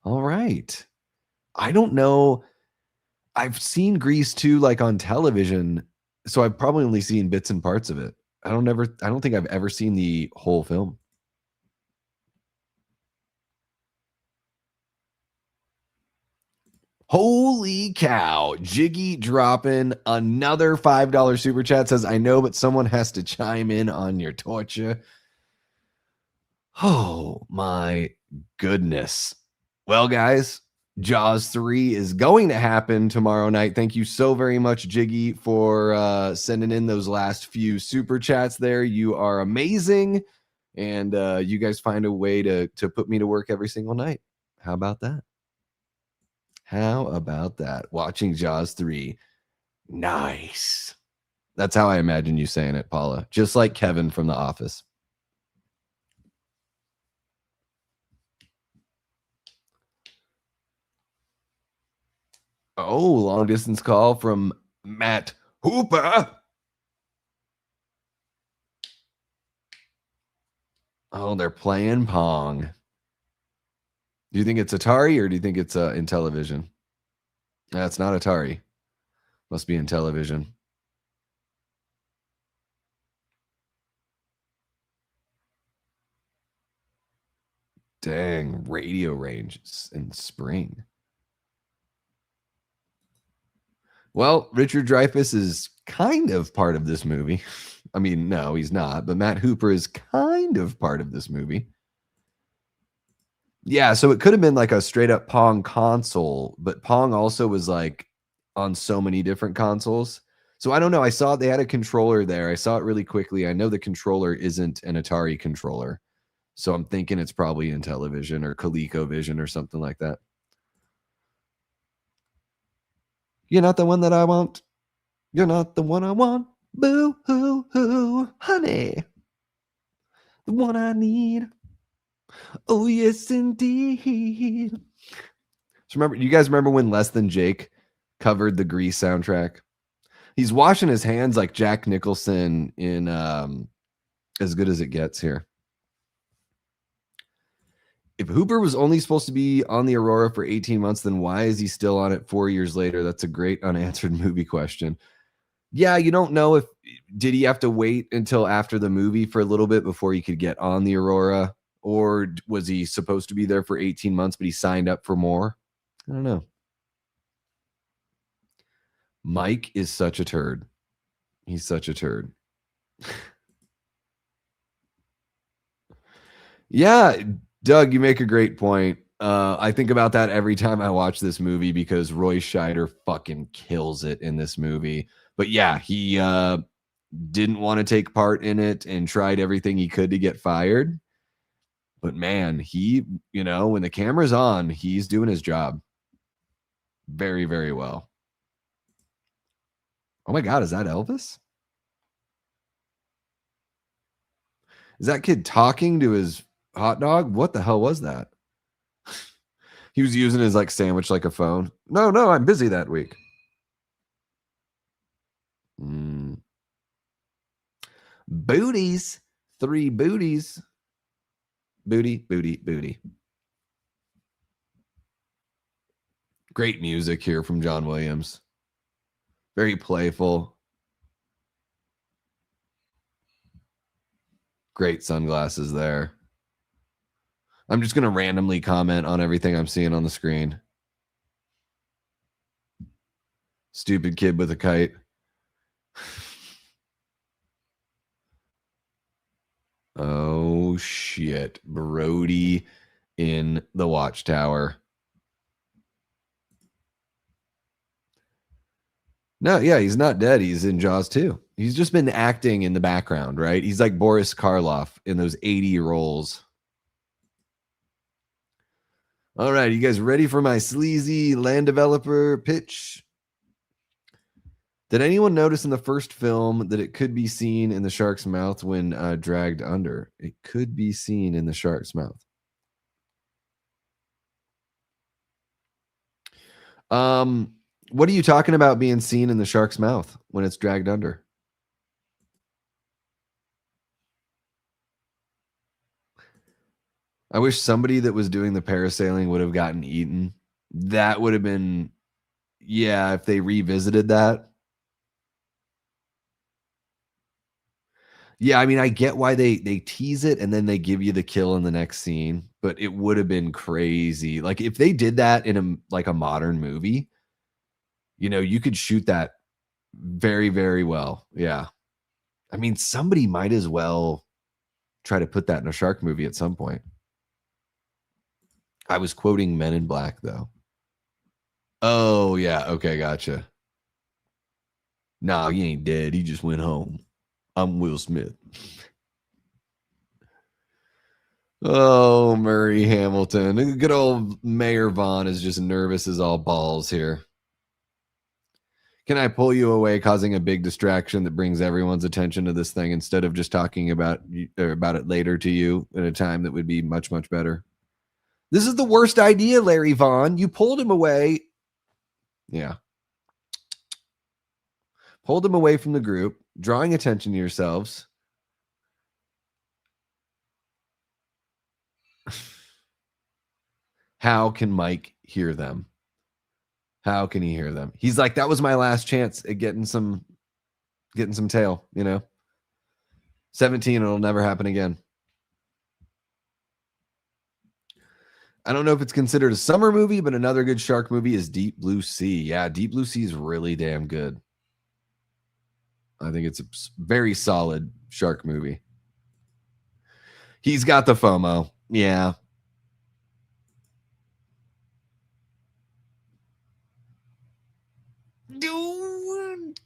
All right. I don't know. I've seen Grease 2 like on television, so I've probably only seen bits and parts of it. I don't think I've ever seen the whole film. Holy cow. Jiggy dropping another $5 super chat. Says, I know, but someone has to chime in on your torture. Oh my goodness. Well, guys, Jaws 3 is going to happen tomorrow night. Thank you so very much, Jiggy, for sending in those last few super chats there. You are amazing. And you guys find a way to put me to work every single night. How about that? How about that? Watching Jaws 3. Nice. That's how I imagine you saying it, Paula. Just like Kevin from The Office. Oh, long distance call from Matt Hooper. Oh, they're playing Pong. Do you think it's Atari or do you think it's in television? That's not Atari. Must be in television. Dang, radio range in spring. Well, Richard Dreyfuss is kind of part of this movie. I mean, no, he's not, but Matt Hooper is kind of part of this movie. Yeah, so it could have been like a straight up Pong console, but Pong also was like on so many different consoles. So I don't know. I saw they had a controller there. I saw it really quickly. I know the controller isn't an Atari controller. So I'm thinking it's probably in television or ColecoVision or something like that. You're not the one that I want. You're not the one I want. Boo hoo hoo, honey. The one I need. Oh, yes, indeed. So remember, you guys remember when Less Than Jake covered the Grease soundtrack? He's washing his hands like Jack Nicholson in As Good as It Gets here. If Hooper was only supposed to be on the Aurora for 18 months, then why is he still on it 4 years later? That's a great unanswered movie question. Yeah, you don't know if did he have to wait until after the movie for a little bit before he could get on the Aurora, or was he supposed to be there for 18 months but he signed up for more? I don't know. Mike is such a turd. He's such a turd. Yeah, Doug, you make a great point. I think about that every time I watch this movie because Roy Scheider fucking kills it in this movie. But yeah, he didn't want to take part in it and tried everything he could to get fired. But man, he, when the camera's on, he's doing his job very, very well. Oh my God, is that Elvis? Is that kid talking to his hot dog? What the hell was that? He was using his sandwich like a phone. No, I'm busy that week. Booties. 3 booties. Booty, booty, booty. Great music here from John Williams. Very playful. Great sunglasses there. I'm just going to randomly comment on everything I'm seeing on the screen. Stupid kid with a kite. Oh, shit. Brody in the Watchtower. No, yeah, he's not dead. He's in Jaws 2. He's just been acting in the background, right? He's like Boris Karloff in those 80 roles. All right, you guys ready for my sleazy land developer pitch? Did anyone notice in the first film that it could be seen in the shark's mouth when dragged under? It could be seen in the shark's mouth. What are you talking about being seen in the shark's mouth when it's dragged under? I wish somebody that was doing the parasailing would have gotten eaten. That would have been, yeah, if they revisited that. Yeah, I mean, I get why they tease it and then they give you the kill in the next scene, but it would have been crazy. Like if they did that in a modern movie, you could shoot that very, very well. Yeah. I mean, somebody might as well try to put that in a shark movie at some point. I was quoting Men in Black, though. Oh, yeah. Okay, gotcha. Nah, he ain't dead. He just went home. I'm Will Smith. Oh, Murray Hamilton. Good old Mayor Vaughn is just nervous as all balls here. Can I pull you away, causing a big distraction that brings everyone's attention to this thing instead of just talking about it later to you at a time that would be much, much better? This is the worst idea, Larry Vaughn. You pulled him away. Yeah. Pulled him away from the group, drawing attention to yourselves. How can Mike hear them? How can he hear them? He's like, that was my last chance at getting some tail, 17, it'll never happen again. I don't know if it's considered a summer movie, but another good shark movie is Deep Blue Sea. Yeah, Deep Blue Sea is really damn good. I think it's a very solid shark movie. He's got the FOMO. Yeah.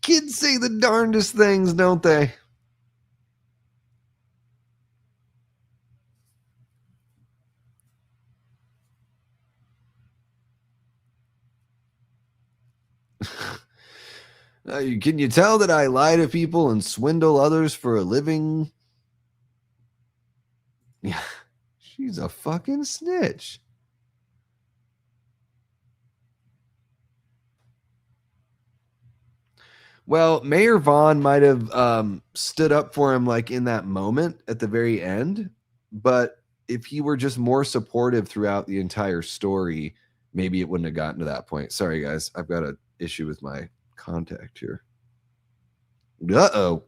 Kids say the darndest things, don't they? Can you tell that I lie to people and swindle others for a living? Yeah, she's a fucking snitch. Well, Mayor Vaughn might have stood up for him like in that moment at the very end, but if he were just more supportive throughout the entire story, maybe it wouldn't have gotten to that point. Sorry, guys. I've got an issue with my contact here. Uh-oh.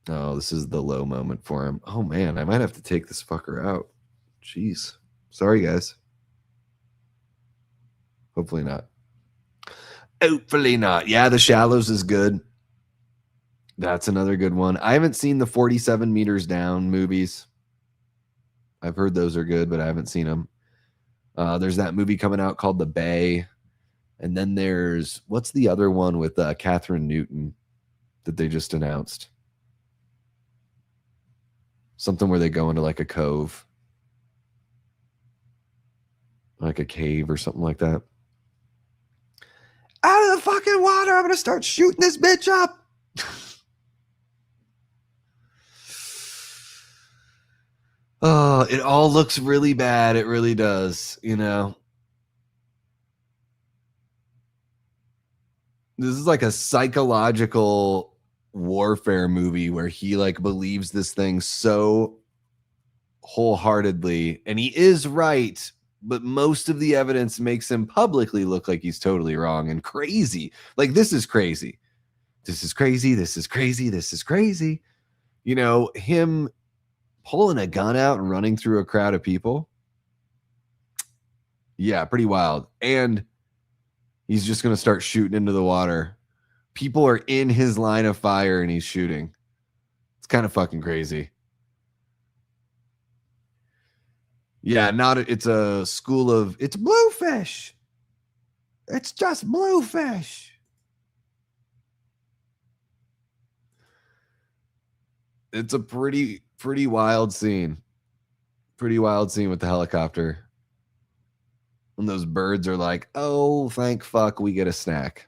Oh, this is the low moment for him. Oh, man. I might have to take this fucker out. Jeez. Sorry, guys. Hopefully not. Hopefully not. Yeah, The Shallows is good. That's another good one. I haven't seen the 47 Meters Down movies. I've heard those are good, but I haven't seen them. There's that movie coming out called The Bay. And then there's, what's the other one with Catherine Newton that they just announced? Something where they go into like a cove, like a cave or something like that. Out of the fucking water, I'm going to start shooting this bitch up. Oh, it all looks really bad. It really does, This is like a psychological warfare movie where he like believes this thing so wholeheartedly, and he is right, but most of the evidence makes him publicly look like he's totally wrong and crazy. Like, this is crazy. This is crazy. This is crazy. This is crazy. Him pulling a gun out and running through a crowd of people. Yeah, pretty wild. And he's just going to start shooting into the water. People are in his line of fire and he's shooting. It's kind of fucking crazy. Yeah, it's a school of, it's bluefish. It's just bluefish. It's a pretty wild scene. Pretty wild scene with the helicopter. And those birds are like, oh, thank fuck, we get a snack.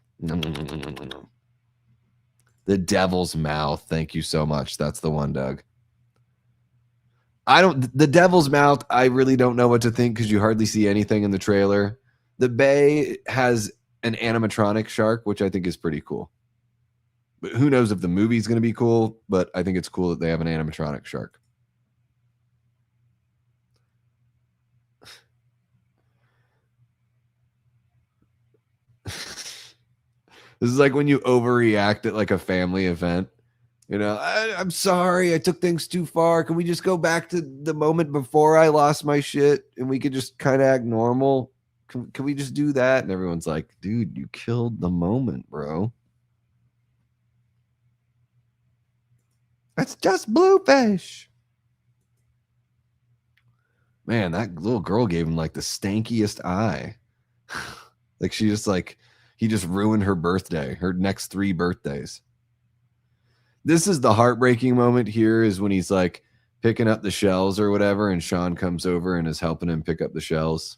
The Devil's Mouth. Thank you so much. That's the one, Doug. The Devil's Mouth, I really don't know what to think because you hardly see anything in the trailer. The Bay has an animatronic shark, which I think is pretty cool. But who knows if the movie's going to be cool, but I think it's cool that they have an animatronic shark. This is like when you overreact at like a family event. I'm sorry, I took things too far. Can we just go back to the moment before I lost my shit and we could just kind of act normal? Can we just do that? And everyone's like, dude, you killed the moment, bro. That's just bluefish. Man, that little girl gave him like the stankiest eye. Like he just ruined her birthday, her next 3 birthdays. This is the heartbreaking moment here is when he's like picking up the shells or whatever, and Sean comes over and is helping him pick up the shells.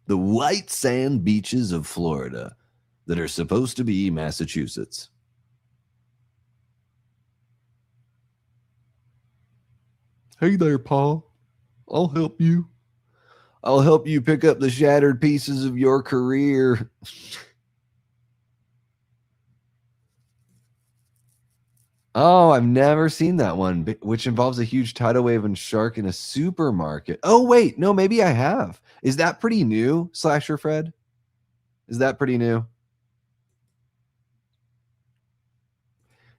The white sand beaches of Florida that are supposed to be Massachusetts. Hey there, Paul. I'll help you. I'll help you pick up the shattered pieces of your career. Oh, I've never seen that one, which involves a huge tidal wave and shark in a supermarket. Oh, wait. No, maybe I have. Is that pretty new, Slasher Fred? Is that pretty new?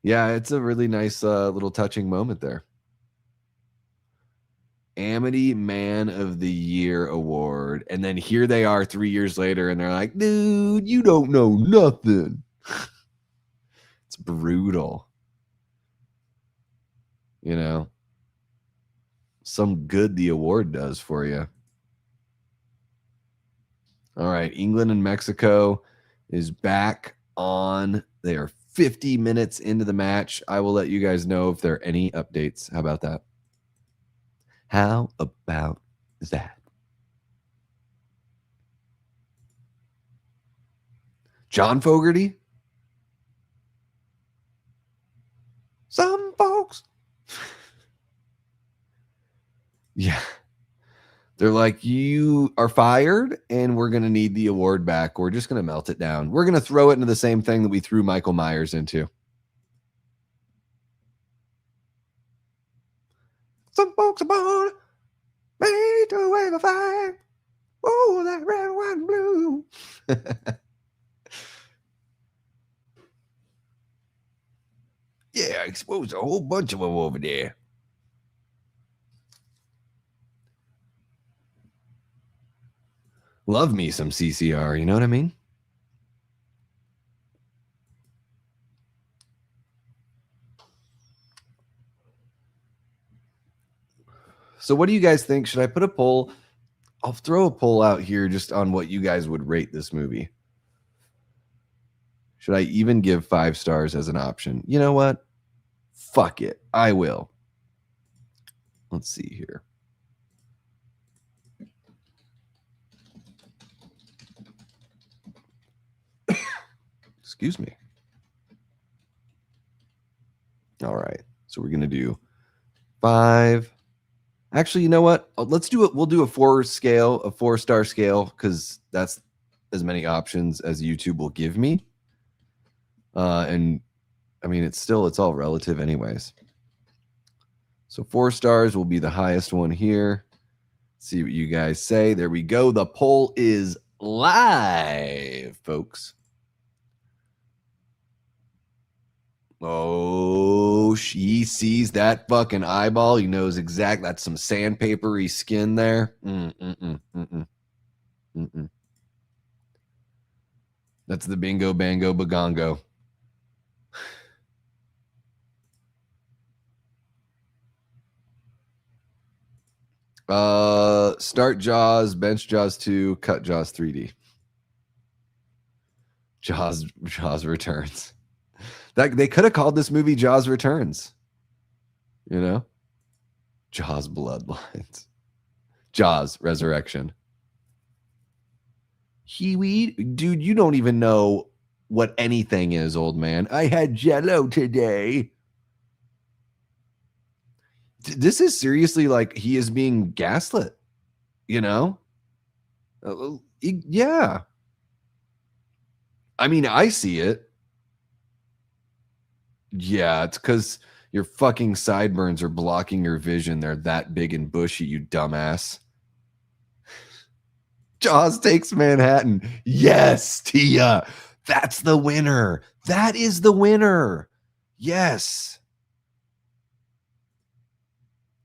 Yeah, it's a really nice little touching moment there. Amity Man of the Year award. And then here they are 3 years later, and they're like, dude, you don't know nothing. It's brutal. You know, some good the award does for you. All right, England and Mexico is back on. They are 50 minutes into the match. I will let you guys know if there are any updates. How about that? How about that? John Fogerty? Some folks. Yeah. They're like, you are fired, and we're going to need the award back. We're just going to melt it down. We're going to throw it into the same thing that we threw Michael Myers into. Some folks are born made to wave a flag. Oh, that red, white, and blue. Yeah, I exposed a whole bunch of them over there. Love me some CCR, you know what I mean? So what do you guys think? Should I put a poll? I'll throw a poll out here just on what you guys would rate this movie. Should I even give 5 stars as an option? You know what? Fuck it. I will. Let's see here. Excuse me. All right. So we're going to do 5. Actually, you know what? Let's do it. We'll do a 4-star scale, because that's as many options as YouTube will give me. And I mean, it's all relative anyways. So 4 stars will be the highest one here. See what you guys say. There we go. The poll is live, folks. Oh, she sees that fucking eyeball. He knows exactly. That's some sandpapery skin there. That's the bingo, bango, bagongo. Start Jaws, bench Jaws 2, cut Jaws 3D. Jaws Returns. That they could have called this movie Jaws Returns. You know? Jaws Bloodlines. Jaws Resurrection. Kiwi? Dude, you don't even know what anything is, old man. I had Jell-O today. This is seriously like he is being gaslit, you know? Yeah. I mean, I see it. Yeah, it's because your fucking sideburns are blocking your vision. They're that big and bushy, you dumbass. Jaws takes Manhattan. Yes, Tia. That's the winner. That is the winner. Yes.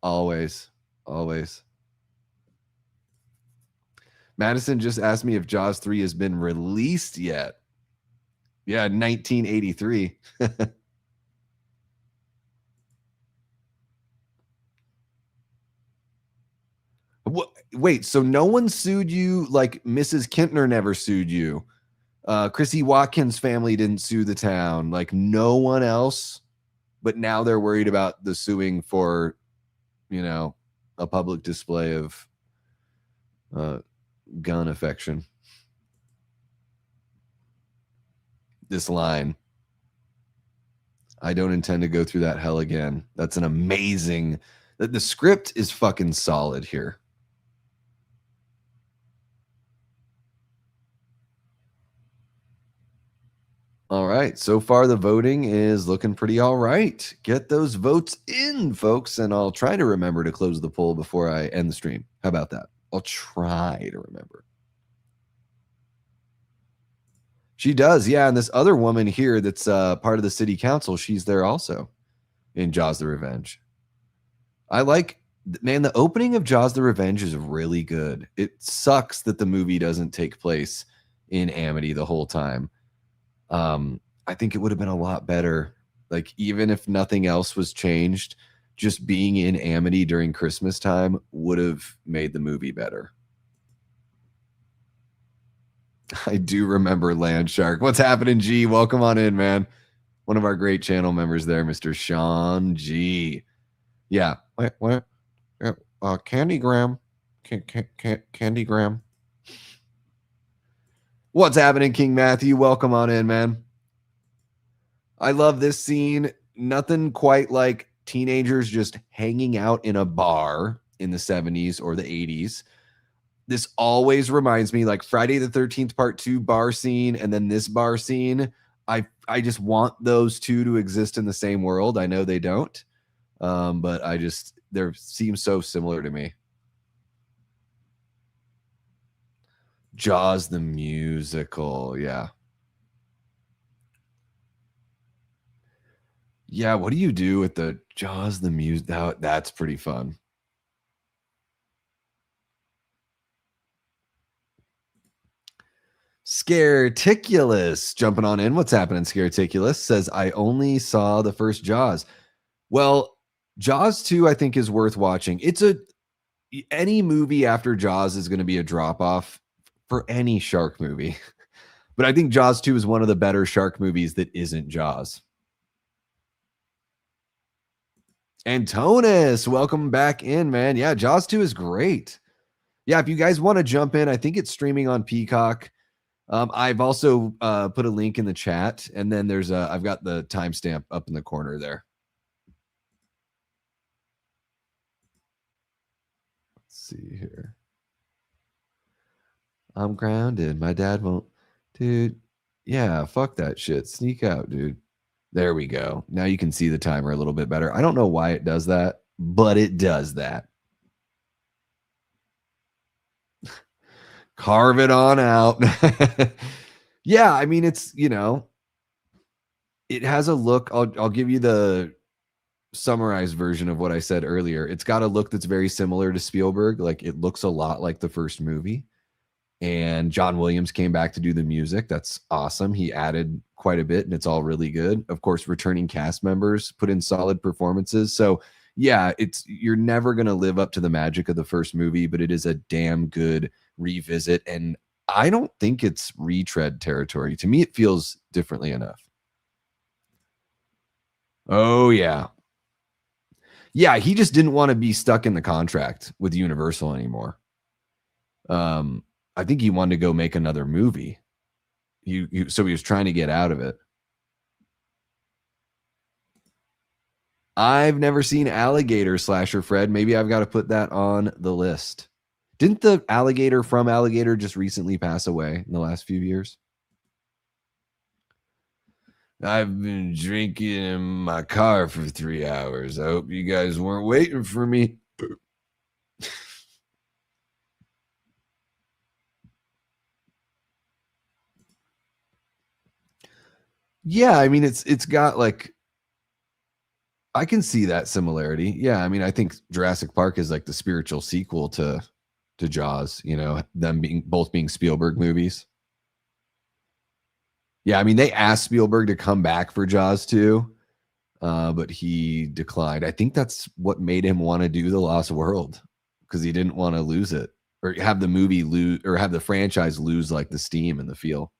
Always. Always. Madison just asked me if Jaws 3 has been released yet. Yeah, 1983. What? Wait, so no one sued you? Like Mrs. Kintner never sued you? Chrissy Watkins' family didn't sue the town? Like no one else? But now they're worried about the suing for, you know, a public display of gun affection. This line. I don't intend to go through that hell again. That's an amazing. The script is fucking solid here. All right. So far, the voting is looking pretty all right. Get those votes in, folks, and I'll try to remember to close the poll before I end the stream. How about that? I'll try to remember. She does, yeah. And this other woman here that's part of the city council, she's there also in Jaws the Revenge. I like, man, the opening of Jaws the Revenge is really good. It sucks that the movie doesn't take place in Amity the whole time. I think it would have been a lot better. Like, even if nothing else was changed, just being in Amity during Christmas time would have made the movie better. I do remember Land Shark. What's happening, G? Welcome on in, man. One of our great channel members there, Mr. Sean G. Yeah. What? Candygram. Candygram. What's happening, King Matthew? Welcome on in, man. I love this scene. Nothing quite like teenagers just hanging out in a bar in the 70s or the 80s. This always reminds me, like Friday the 13th part 2 bar scene and then this bar scene. I just want those two to exist in the same world. I know they don't, but they seem so similar to me. Jaws the musical, yeah. Yeah, what do you do with the Jaws the music? That's pretty fun. Scareticulous jumping on in. What's happening, Scareticulous? Says, I only saw the first Jaws. Well, Jaws 2, I think, is worth watching. Any movie after Jaws is going to be a drop-off for any shark movie. But I think Jaws 2 is one of the better shark movies that isn't Jaws. Antonis, welcome back in, man. Yeah, Jaws 2 is great. Yeah, if you guys want to jump in, I think it's streaming on Peacock. I've also put a link in the chat, and then I've got the timestamp up in the corner there. Let's see here. I'm grounded. My dad won't. Dude, yeah, fuck that shit. Sneak out, dude. There we go. Now you can see the timer a little bit better. I don't know why it does that, but it does that. Carve it on out. Yeah, I mean, it's, it has a look. I'll give you the summarized version of what I said earlier. It's got a look that's very similar to Spielberg. Like, it looks a lot like the first movie. And John Williams came back to do the music. That's awesome. He added quite a bit, and it's all really good. Of course, returning cast members put in solid performances. So yeah, you're never going to live up to the magic of the first movie, but it is a damn good revisit. And I don't think it's retread territory. To me, it feels differently enough. Oh, yeah. Yeah, he just didn't want to be stuck in the contract with Universal anymore. I think he wanted to go make another movie. So he was trying to get out of it. I've never seen Alligator, Slasher Fred. Maybe I've got to put that on the list. Didn't the alligator from Alligator just recently pass away in the last few years? I've been drinking in my car for 3 hours. I hope you guys weren't waiting for me. Yeah, I mean, it's got like, I can see that similarity. Yeah, I mean, I think Jurassic Park is like the spiritual sequel to Jaws, them both being Spielberg movies. Yeah, I mean, they asked Spielberg to come back for Jaws 2, but he declined. I think that's what made him want to do The Lost World, because he didn't want to lose it or have the movie lose, or have the franchise lose like the steam and the feel.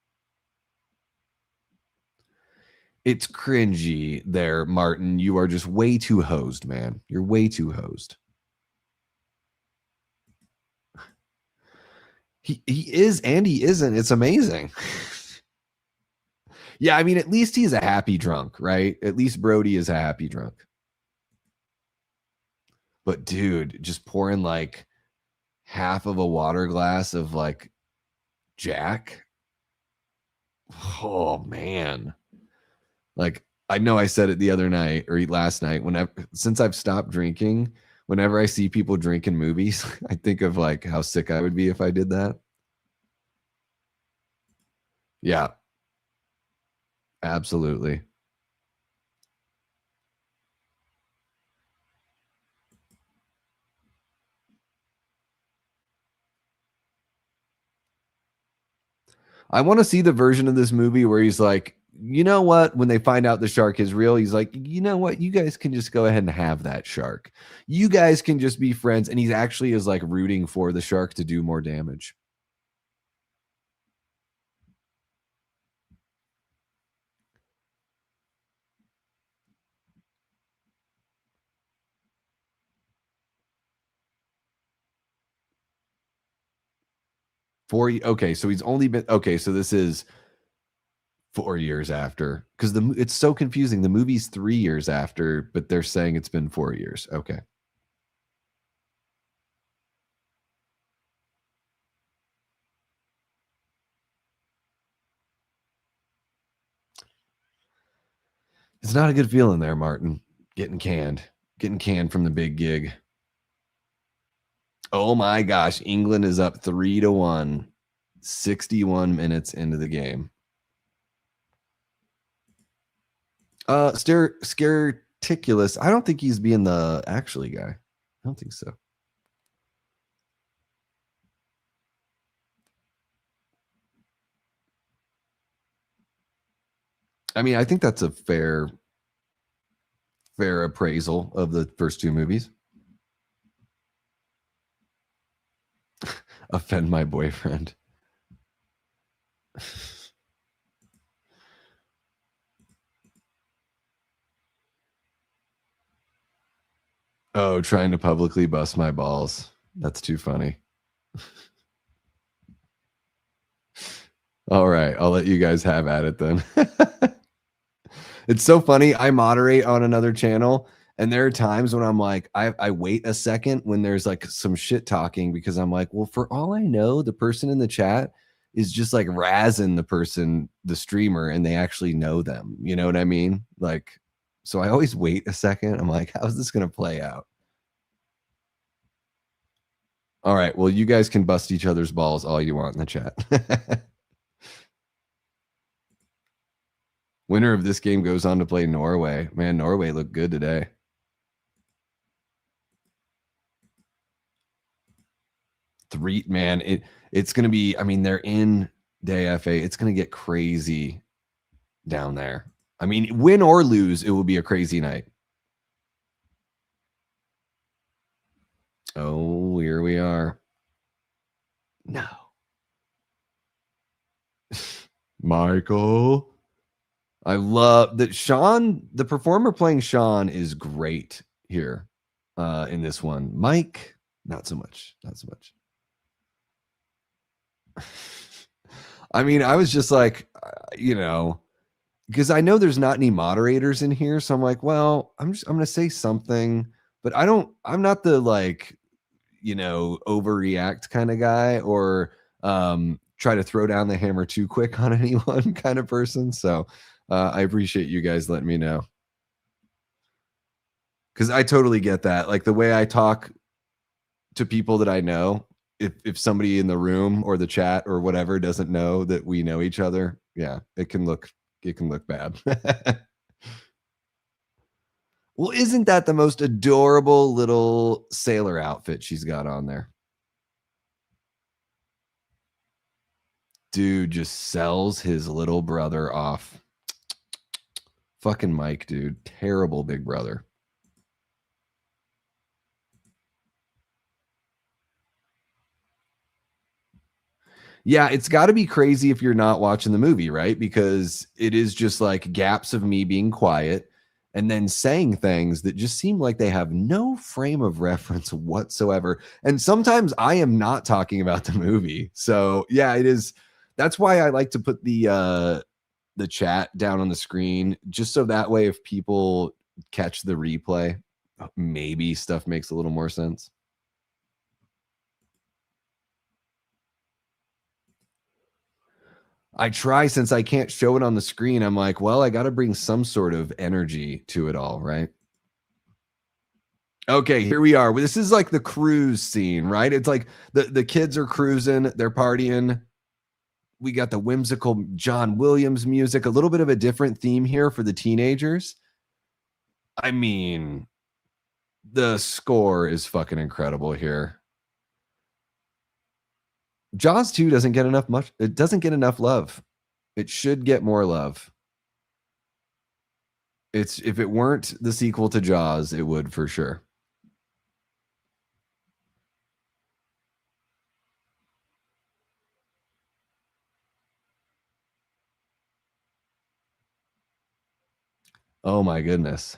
It's cringy there, Martin. You are just way too hosed, man. You're way too hosed. He is and he isn't. It's amazing. Yeah, I mean, at least he's a happy drunk, right? At least Brody is a happy drunk. But dude, just pouring like half of a water glass of like Jack. Oh man. Like I know I said it the other night or last night, since I've stopped drinking, whenever I see people drink in movies, I think of like how sick I would be if I did that. Yeah, absolutely. I want to see the version of this movie where he's like, you know what? When they find out the shark is real, he's like, you know what? You guys can just go ahead and have that shark. You guys can just be friends. And he actually is like rooting for the shark to do more damage. Okay, so he's only been okay. So this is 4 years after, because it's so confusing. The movie's 3 years after, but they're saying it's been 4 years. Okay. It's not a good feeling there, Martin. Getting canned from the big gig. Oh my gosh, England is up 3-1, 61 minutes into the game. Scarticulous. I don't think he's being the actually guy. I don't think so. I mean, I think that's a fair appraisal of the first two movies. Offend my boyfriend. Oh, trying to publicly bust my balls. That's too funny. All right, I'll let you guys have at it then. It's so funny. I moderate on another channel, and there are times when I'm like, I wait a second when there's like some shit talking because I'm like, well, for all I know, the person in the chat is just like razzing the streamer, and they actually know them. You know what I mean? Like, so I always wait a second. I'm like, how's this going to play out? All right. Well, you guys can bust each other's balls all you want in the chat. Winner of this game goes on to play Norway. Man, Norway looked good today. It's going to be, I mean, they're in DFA. It's going to get crazy down there. I mean, win or lose, it will be a crazy night. Oh, here we are. No. Michael. I love that Sean, the performer playing Sean, is great here in this one. Mike, not so much. Not so much. I mean, I was just like, because I know there's not any moderators in here, so I'm like, well, I'm gonna say something, but I'm not the like, overreact kind of guy or try to throw down the hammer too quick on anyone kind of person. So I appreciate you guys letting me know, because I totally get that. Like the way I talk to people that I know, if somebody in the room or the chat or whatever doesn't know that we know each other, yeah, it can look bad. Well, isn't that the most adorable little sailor outfit she's got on there? Dude just sells his little brother off. Fucking Mike, dude. Terrible big brother. Yeah, it's got to be crazy if you're not watching the movie, right? Because it is just like gaps of me being quiet. and then saying things that just seem like they have no frame of reference whatsoever. And sometimes I am not talking about the movie. So yeah, it is. That's why I like to put the chat down on the screen, just so that way if people catch the replay, maybe stuff makes a little more sense. I try, since I can't show it on the screen. I'm like, well, I got to bring some sort of energy to it all, right? Okay, here we are. This is like the cruise scene, right? It's like the kids are cruising, they're partying. We got the whimsical John Williams music, a little bit of a different theme here for the teenagers. I mean, the score is fucking incredible here. Jaws 2 doesn't get enough love. It should get more love. If it weren't the sequel to Jaws, it would for sure. Oh my goodness.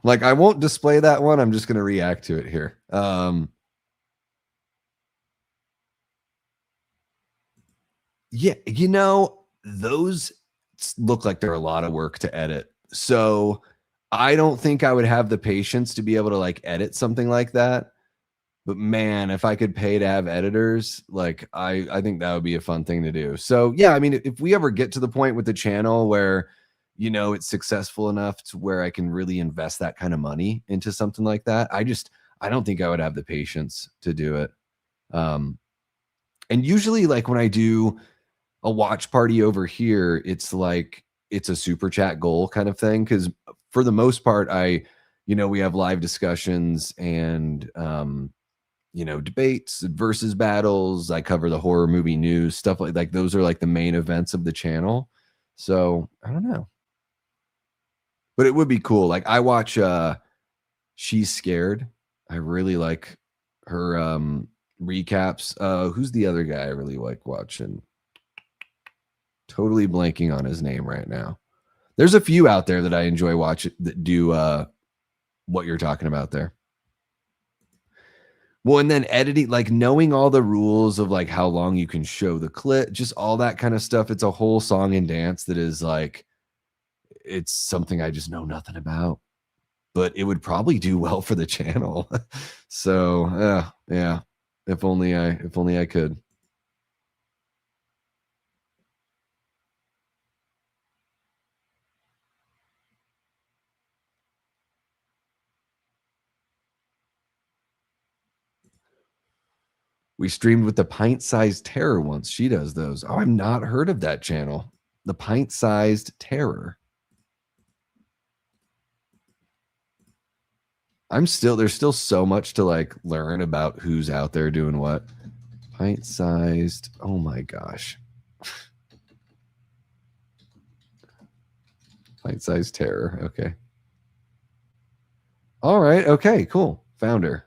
Like, I won't display that one. I'm just going to react to it here. Yeah, those look like they're a lot of work to edit. So I don't think I would have the patience to be able to like edit something like that. But man, if I could pay to have editors, like I think that would be a fun thing to do. So yeah, I mean, if we ever get to the point with the channel where it's successful enough to where I can really invest that kind of money into something like that, I don't think I would have the patience to do it. And usually, like when I do a watch party over here, it's like it's a super chat goal kind of thing, because for the most part, we have live discussions and debates, versus battles. I cover the horror movie news, stuff like those are like the main events of the channel. So I don't know, but it would be cool. Like I watch She's Scared. I really like her recaps. Who's the other guy I really like watching? Totally blanking on his name right now. There's a few out there that I enjoy watching that do what you're talking about there. Well, and then editing, like knowing all the rules of like how long you can show the clip, just all that kind of stuff. It's a whole song and dance that is like, it's something I just know nothing about, but it would probably do well for the channel. So yeah, if only I could. We streamed with the Pint-Sized Terror once. She does those. Oh, I've not heard of that channel. The Pint-Sized Terror. There's still so much to like learn about who's out there doing what. Pint-Sized. Oh my gosh. Pint-Sized Terror. Okay. All right. Okay, cool. Found her.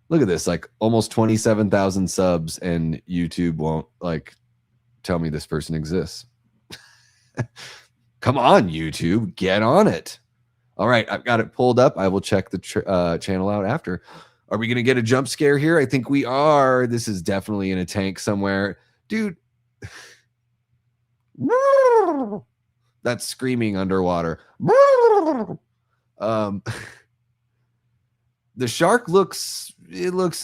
Look at this, like almost 27,000 subs, and YouTube won't like tell me this person exists. Come on, YouTube, get on it. All right, I've got it pulled up. I will check the channel out after. Are we going to get a jump scare here? I think we are. This is definitely in a tank somewhere. Dude. That's screaming underwater. The shark looks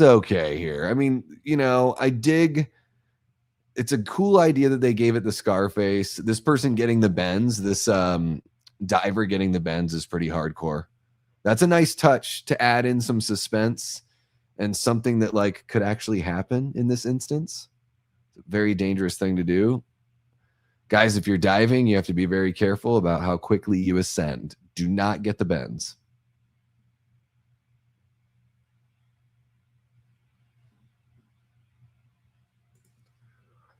okay here. I mean, I dig. It's a cool idea that they gave it the scar face. This person getting the bends, this diver getting the bends is pretty hardcore. That's a nice touch to add in some suspense and something that like could actually happen in this instance. It's a very dangerous thing to do. Guys, if you're diving, you have to be very careful about how quickly you ascend. Do not get the bends.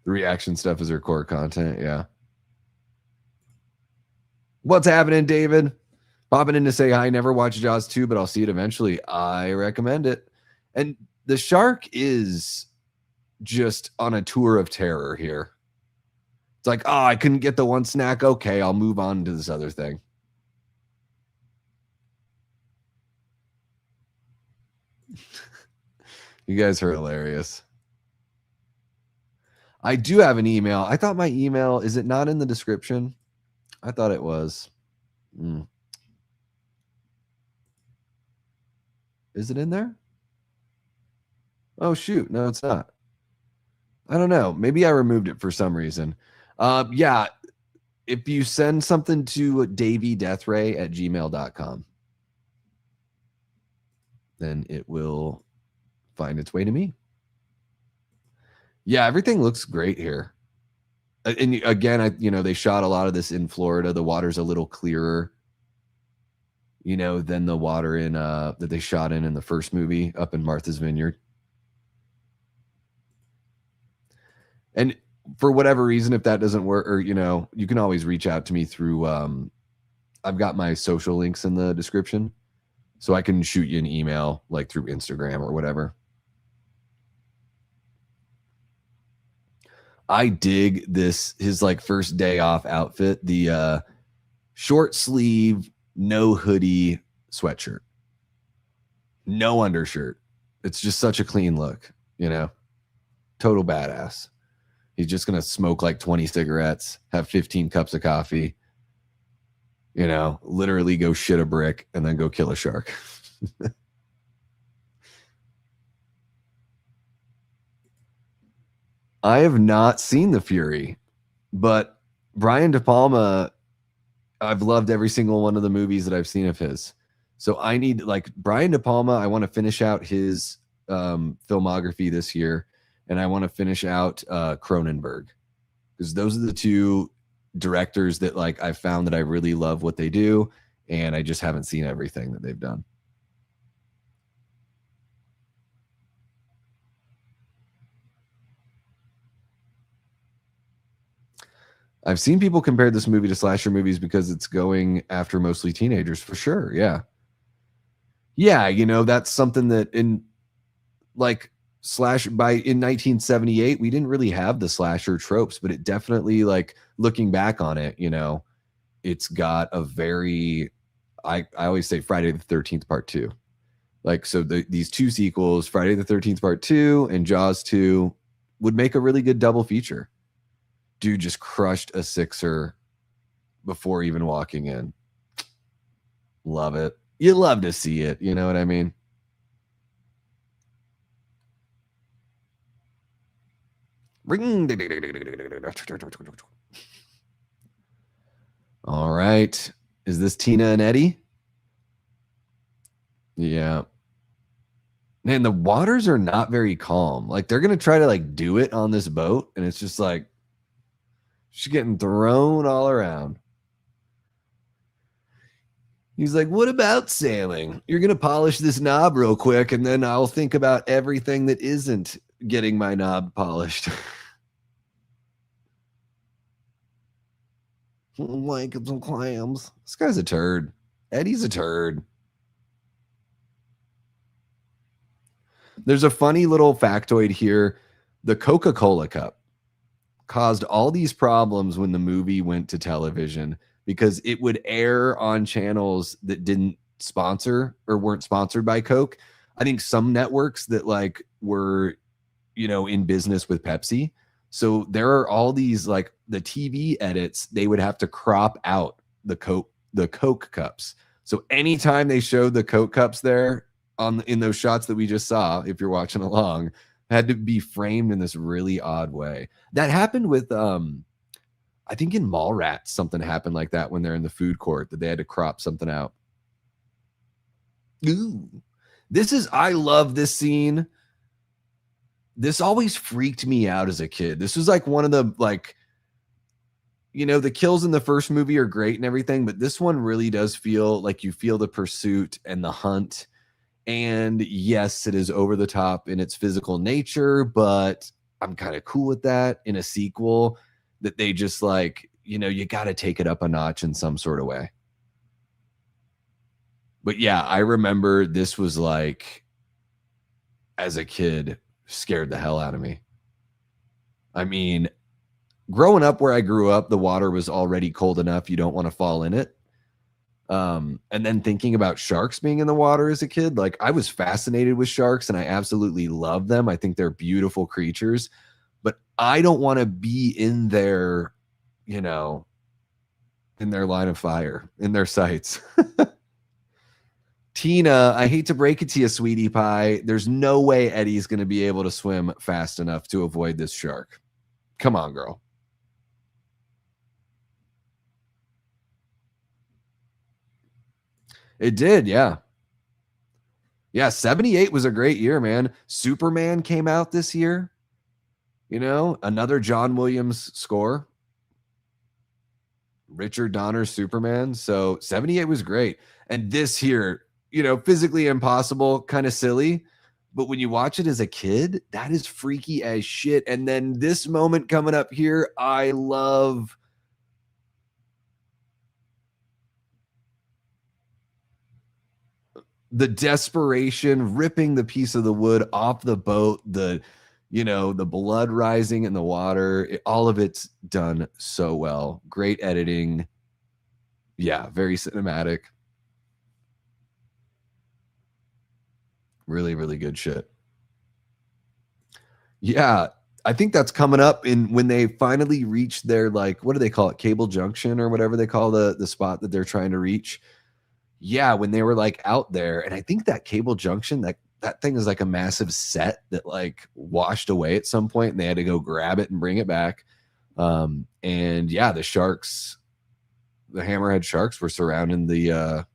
The reaction stuff is her core content. Yeah. What's happening, David? Popping in to say hi. Never watched Jaws 2, but I'll see it eventually. I recommend it. And the shark is just on a tour of terror here. It's like, oh, I couldn't get the one snack. Okay, I'll move on to this other thing. You guys are hilarious. I do have an email. I thought my email, is it not in the description? I thought it was. Is it in there? Oh, shoot. No, it's not. I don't know. Maybe I removed it for some reason. Yeah. If you send something to Davey Deathray at gmail.com, then it will find its way to me. Yeah, everything looks great here. And again, they shot a lot of this in Florida. The water's a little clearer, than the water in that they shot in the first movie up in Martha's Vineyard. And for whatever reason, if that doesn't work, or you can always reach out to me through I've got my social links in the description, so I can shoot you an email like through Instagram or whatever. I dig his like first day off outfit, the short sleeve, no hoodie sweatshirt, no undershirt. It's just such a clean look, total badass. He's just going to smoke like 20 cigarettes, have 15 cups of coffee, literally go shit a brick and then go kill a shark. I have not seen The Fury, but Brian De Palma, I've loved every single one of the movies that I've seen of his. So I need, like, Brian De Palma, I want to finish out his filmography this year, and I want to finish out Cronenberg, because those are the two directors that like I found that I really love what they do, and I just haven't seen everything that they've done. I've seen people compare this movie to slasher movies because it's going after mostly teenagers, for sure. Yeah. Yeah, that's something that in 1978, we didn't really have the slasher tropes, but it definitely, like, looking back on it, it's got a very, I always say Friday the 13th Part 2. Like, so these two sequels, Friday the 13th Part 2 and Jaws 2, would make a really good double feature. Dude just crushed a sixer before even walking in. Love it. You love to see it. You know what I mean? All right. Is this Tina and Eddie? Yeah. Man, the waters are not very calm. Like, they're going to try to like do it on this boat, and it's just like she's getting thrown all around. He's like, what about sailing? You're going to polish this knob real quick, and then I'll think about everything that isn't getting my knob polished. Like some clams. This guy's a turd. Eddie's a turd. There's a funny little factoid here. The Coca-Cola cup caused all these problems when the movie went to television, because it would air on channels that didn't sponsor or weren't sponsored by Coke. I think some networks that like were, in business with Pepsi. So there are all these, like, the TV edits, they would have to crop out the Coke cups. So anytime they showed the Coke cups there in those shots that we just saw, if you're watching along, had to be framed in this really odd way. That happened with I think in Mallrats something happened like that when they're in the food court, that they had to crop something out. Ooh. I love this scene. This always freaked me out as a kid. This was like one of the, like, the kills in the first movie are great and everything, but this one really does feel like you feel the pursuit and the hunt. And yes, it is over the top in its physical nature, but I'm kind of cool with that in a sequel, that they just like, you got to take it up a notch in some sort of way. But yeah, I remember this was like, as a kid, scared the hell out of me. I mean, growing up where I grew up, the water was already cold enough. You don't want to fall in it. And then thinking about sharks being in the water as a kid, like I was fascinated with sharks and I absolutely love them. I think they're beautiful creatures, but I don't want to be in their, you know, in their line of fire, in their sights. Tina, I hate to break it to you, sweetie pie. There's no way Eddie's going to be able to swim fast enough to avoid this shark. Come on, girl. It did, yeah. Yeah, 78 was a great year, man. Superman came out this year. You know, another John Williams score. Richard Donner's Superman. So 78 was great. And this here, you know, physically impossible, kind of silly. But when you watch it as a kid, that is freaky as shit. And then this moment coming up here, I love. The desperation, ripping the piece of the wood off the boat, the blood rising in the water, all of it's done so well. Great editing. Yeah, very cinematic. Really, really good shit. Yeah, I think that's coming up in when they finally reach their, like, what do they call it? Cable junction or whatever they call the spot that they're trying to reach. Yeah, when they were like out there, and I think that cable junction, that thing is like a massive set that like washed away at some point, and they had to go grab it and bring it back. And yeah, the hammerhead sharks were surrounding the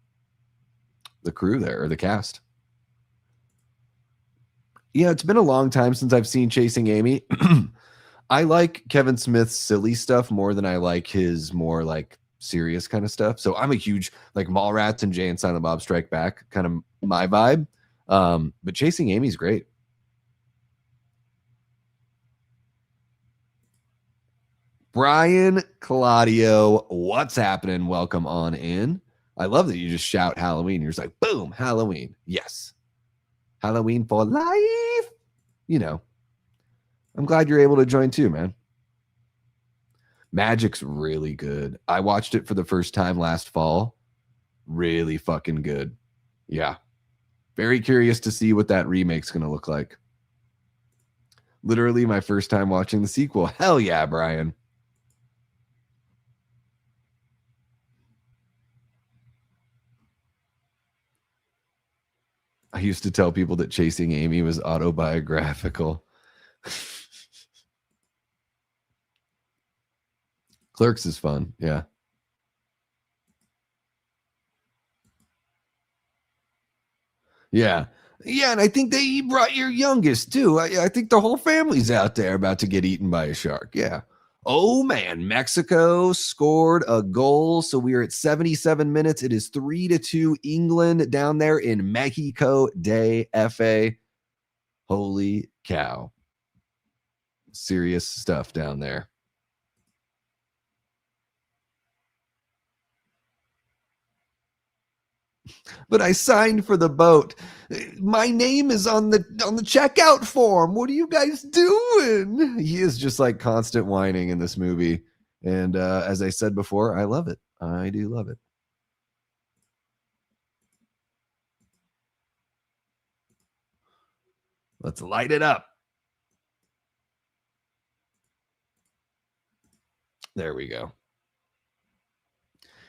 crew there, or the cast. Yeah, it's been a long time since I've seen Chasing Amy. I like Kevin Smith's silly stuff more than I like his more like serious kind of stuff. So I'm a huge like Mallrats and Jay and Silent Bob Strike Back kind of my vibe. But Chasing Amy's great. Brian Claudio, what's happening? Welcome on in. I love that you just shout Halloween. You're just like, boom, Halloween. Yes. Halloween for life. You know, I'm glad you're able to join too, man. Magic's really good. I watched it for the first time last fall. Really fucking good. Yeah. Very curious to see what that remake's going to look like. Literally my first time watching the sequel. Hell yeah, Brian. I used to tell people that Chasing Amy was autobiographical. Clerks is fun. Yeah. Yeah. Yeah, and I think they brought your youngest too. I think the whole family's out there about to get eaten by a shark. Yeah. Oh man, Mexico scored a goal. So we are at 77 minutes. It is 3-2 England down there in Mexico de FA. Holy cow. Serious stuff down there. But I signed for the boat. My name is on the checkout form. What are you guys doing? He is just like constant whining in this movie. And as I said before, I love it. I do love it. Let's light it up. There we go.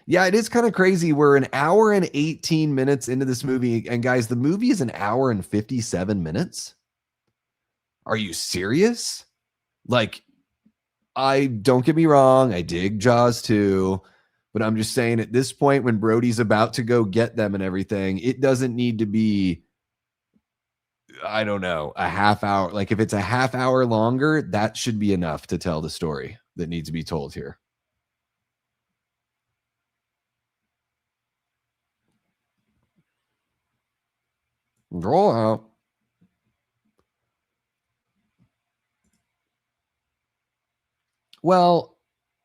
Yeah, it is kind of crazy. We're an hour and 18 minutes into this movie. And guys, the movie is an hour and 57 minutes. Are you serious? Like, I don't get me wrong, I dig Jaws too, but I'm just saying at this point when Brody's about to go get them and everything, it doesn't need to be, I don't know, a half hour. Like if it's a half hour longer, that should be enough to tell the story that needs to be told here. Roll out. Well,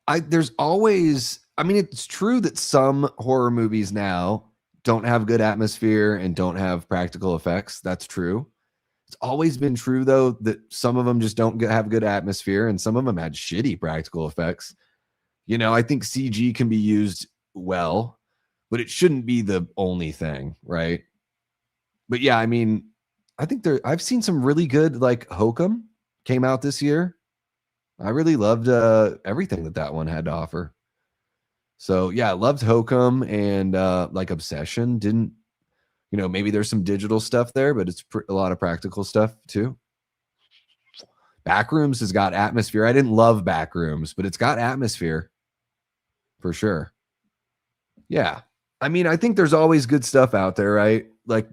there's always, I mean, it's true that some horror movies now don't have good atmosphere and don't have practical effects. That's true. It's always been true, though, that some of them just don't have good atmosphere and some of them had shitty practical effects. You know, I think CG can be used well, but it shouldn't be the only thing, right? But yeah, I mean, I think I've seen some really good, like Hokum came out this year. I really loved everything that one had to offer. So yeah, I loved Hokum and like Obsession. Didn't, you know, maybe there's some digital stuff there, but it's a lot of practical stuff too. Backrooms has got atmosphere. I didn't love Backrooms, but it's got atmosphere for sure. Yeah. I mean, I think there's always good stuff out there, right? Like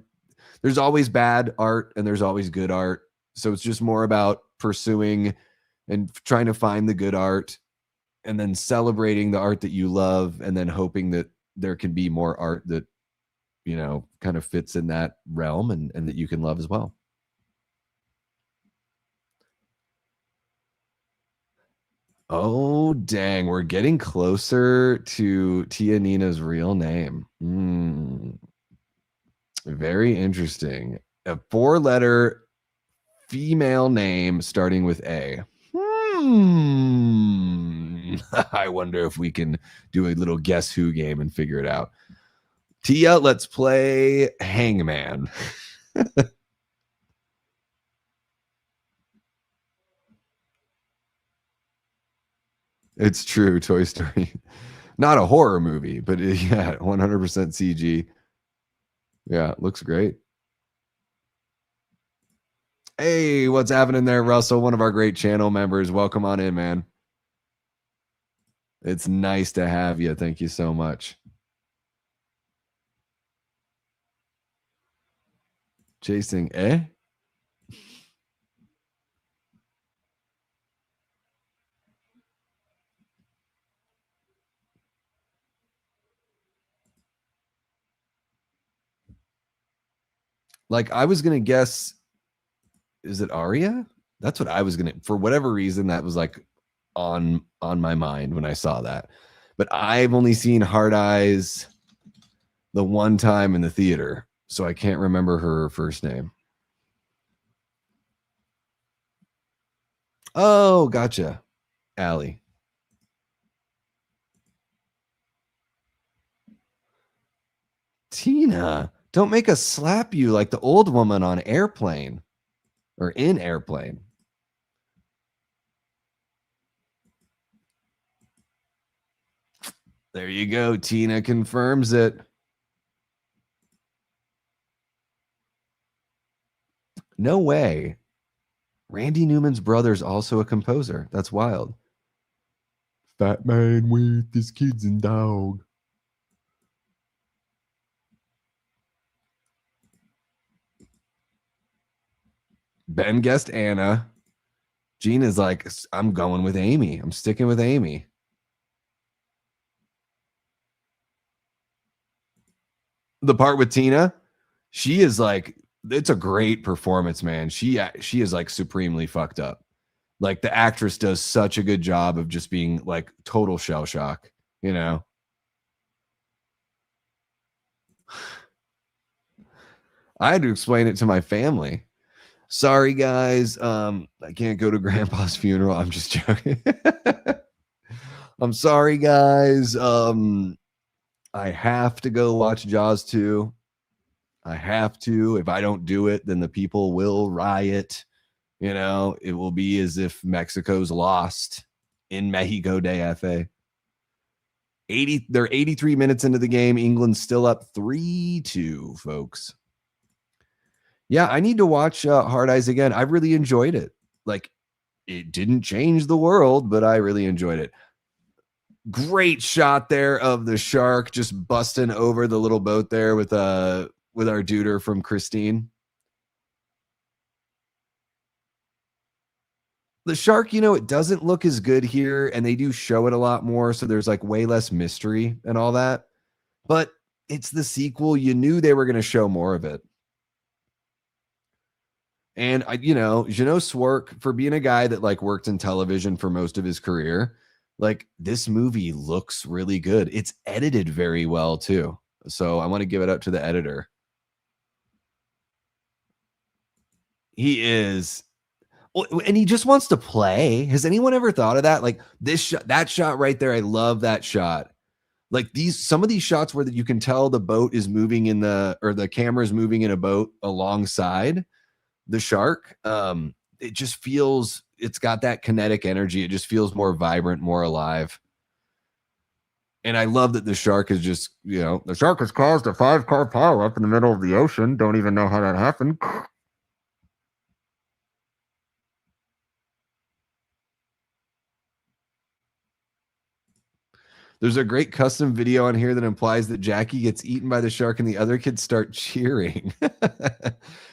there's always bad art and there's always good art. So it's just more about pursuing and trying to find the good art and then celebrating the art that you love and then hoping that there can be more art that, you know, kind of fits in that realm and that you can love as well. Oh, dang. We're getting closer to Tia Nina's real name. Very interesting. A 4-letter female name starting with A. I wonder if we can do a little guess who game and figure it out. Tia, let's play Hangman. It's true, Toy Story. Not a horror movie, but yeah, 100% CG. Yeah, it looks great. Hey, what's happening there, Russell? One of our great channel members. Welcome on in, man. It's nice to have you. Thank you so much. Chasing, eh? Like I was gonna guess, is it Aria? That's what I was gonna. For whatever reason, that was like on my mind when I saw that. But I've only seen Hard Eyes the one time in the theater, so I can't remember her first name. Oh, gotcha, Allie. Tina, don't make us slap you like the old woman on Airplane or in Airplane. There you go. Tina confirms it. No way. Randy Newman's brother's also a composer. That's wild. Fat man with his kids and dog. Ben guessed Anna. Gene is like, I'm going with Amy. I'm sticking with Amy. The part with Tina, she is like, it's a great performance, man. She is like supremely fucked up. Like the actress does such a good job of just being like total shell shock, you know? I had to explain it to my family. Sorry, guys. I can't go to Grandpa's funeral. I'm just joking. I'm sorry, guys. I have to go watch Jaws 2. I have to. If I don't do it, then the people will riot. You know, it will be as if Mexico's lost in Mexico DF. They're 83 minutes into the game. England's still up 3-2, folks. Yeah, I need to watch Hard Eyes again. I really enjoyed it. Like, it didn't change the world, but I really enjoyed it. Great shot there of the shark just busting over the little boat there with our duder from Christine. The shark, you know, it doesn't look as good here, and they do show it a lot more, so there's like way less mystery and all that. But it's the sequel. You knew they were going to show more of it. And Jeannot Swark, for being a guy that like worked in television for most of his career, like this movie looks really good. It's edited very well too. So I want to give it up to the editor. He is. And he just wants to play. Has anyone ever thought of that? Like this shot, that shot right there. I love that shot. Like some of these shots where you can tell the boat is moving or the camera is moving in a boat alongside the shark. It just feels, it's got that kinetic energy. It just feels more vibrant, more alive. And I love that the shark is just, the shark has caused a 5-car pileup in the middle of the ocean. Don't even know how that happened. There's a great custom video on here that implies that Jackie gets eaten by the shark and the other kids start cheering.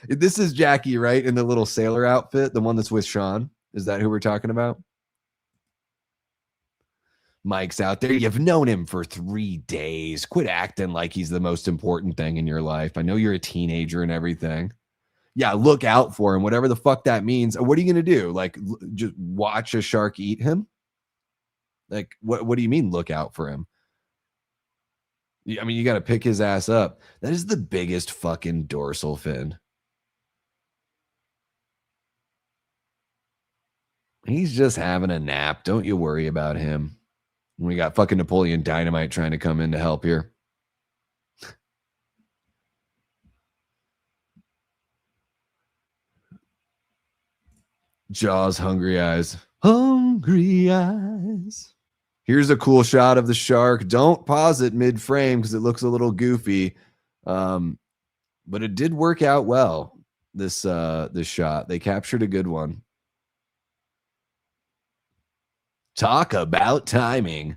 This is Jackie, right? In the little sailor outfit, the one that's with Sean. Is that who we're talking about? Mike's out there. You've known him for 3 days. Quit acting like he's the most important thing in your life. I know you're a teenager and everything. Yeah, look out for him, whatever the fuck that means. What are you going to do? Like, just watch a shark eat him? Like, what do you mean look out for him? I mean, you got to pick his ass up. That is the biggest fucking dorsal fin. He's just having a nap. Don't you worry about him. We got fucking Napoleon Dynamite trying to come in to help here. Jaws, hungry eyes. Hungry eyes. Here's a cool shot of the shark. Don't pause it mid-frame because it looks a little goofy. But it did work out well, this shot. They captured a good one. Talk about timing.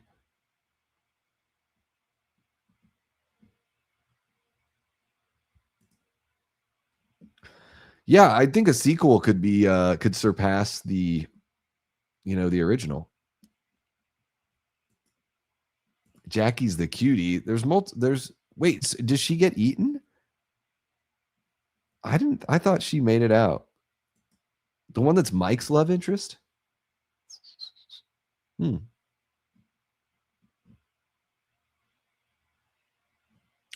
Yeah, I think a sequel could be could surpass the the original. Jackie's the cutie. There's wait, does she get eaten? I thought she made it out. The one that's Mike's love interest?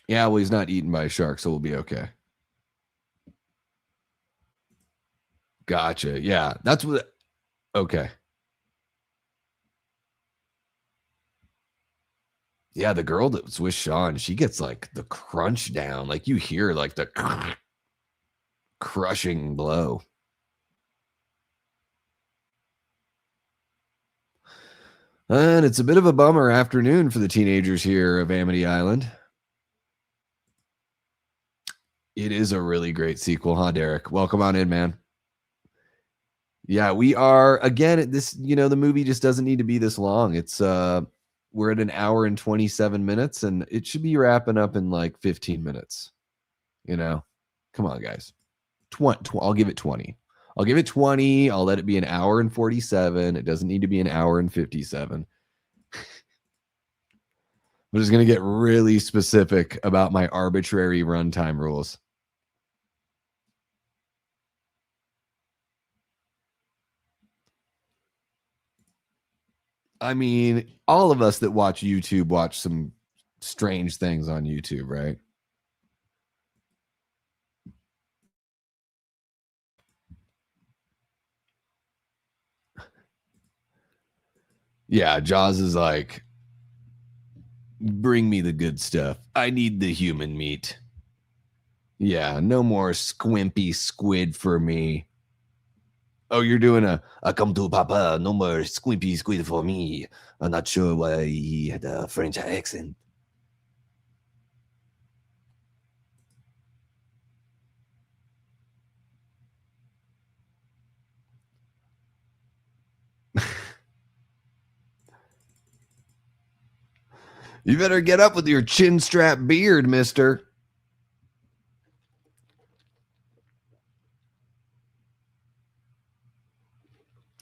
Yeah, well, he's not eaten by a shark, so we'll be okay. Gotcha. Yeah, that's what. Okay. Yeah, the girl that's with Sean, she gets like the crunch down. Like you hear like the crushing blow. And it's a bit of a bummer afternoon for the teenagers here of Amity Island. It is a really great sequel, huh, Derek? Welcome on in, man. Yeah, we are again. This, the movie just doesn't need to be this long. It's we're at 1 hour and 27 minutes, and it should be wrapping up in like 15 minutes. Come on, guys. 20. I'll give it 20. I'll give it 20. I'll let it be 1 hour and 47. It doesn't need to be 1 hour and 57. I'm just going to get really specific about my arbitrary runtime rules. I mean, all of us that watch YouTube watch some strange things on YouTube, right? Yeah, Jaws is like, bring me the good stuff. I need the human meat. Yeah, no more squimpy squid for me. Oh, you're doing a come to Papa, no more squimpy squid for me. I'm not sure why he had a French accent. You better get up with your chin strap beard, mister.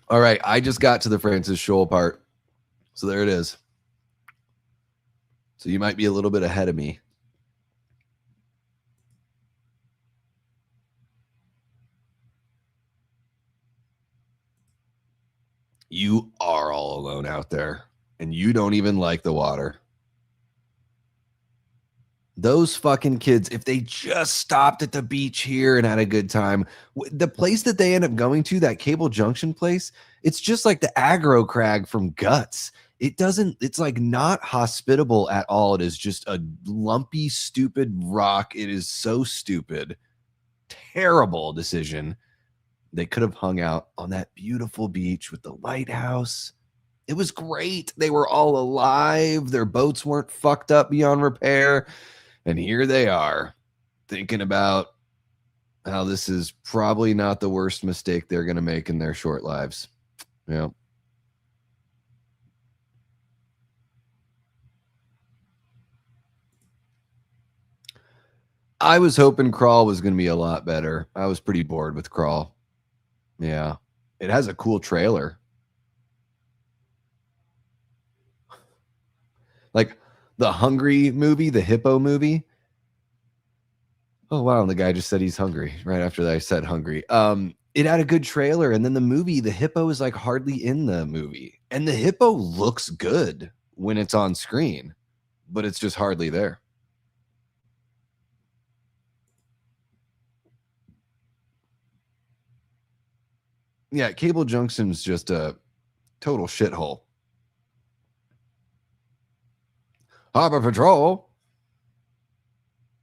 All right, I just got to the Francis Scholl part. So there it is. So you might be a little bit ahead of me. You are all alone out there, and you don't even like the water. Those fucking kids, if they just stopped at the beach here and had a good time, the place that they end up going to, that Cable Junction place, it's just like the aggro crag from Guts. It's like not hospitable at all. It is just a lumpy, stupid rock. It is so stupid. Terrible decision. They could have hung out on that beautiful beach with the lighthouse. It was great. They were all alive. Their boats weren't fucked up beyond repair. And here they are thinking about how this is probably not the worst mistake they're going to make in their short lives. Yeah. I was hoping Crawl was going to be a lot better. I was pretty bored with Crawl. Yeah. It has a cool trailer. Like the Hungry movie, the Hippo movie. Oh, wow. And the guy just said he's hungry right after that I said hungry. It had a good trailer. And then the movie, the hippo is like hardly in the movie. And the hippo looks good when it's on screen, but it's just hardly there. Yeah, Cable Junction's just a total shithole. Harbor Patrol.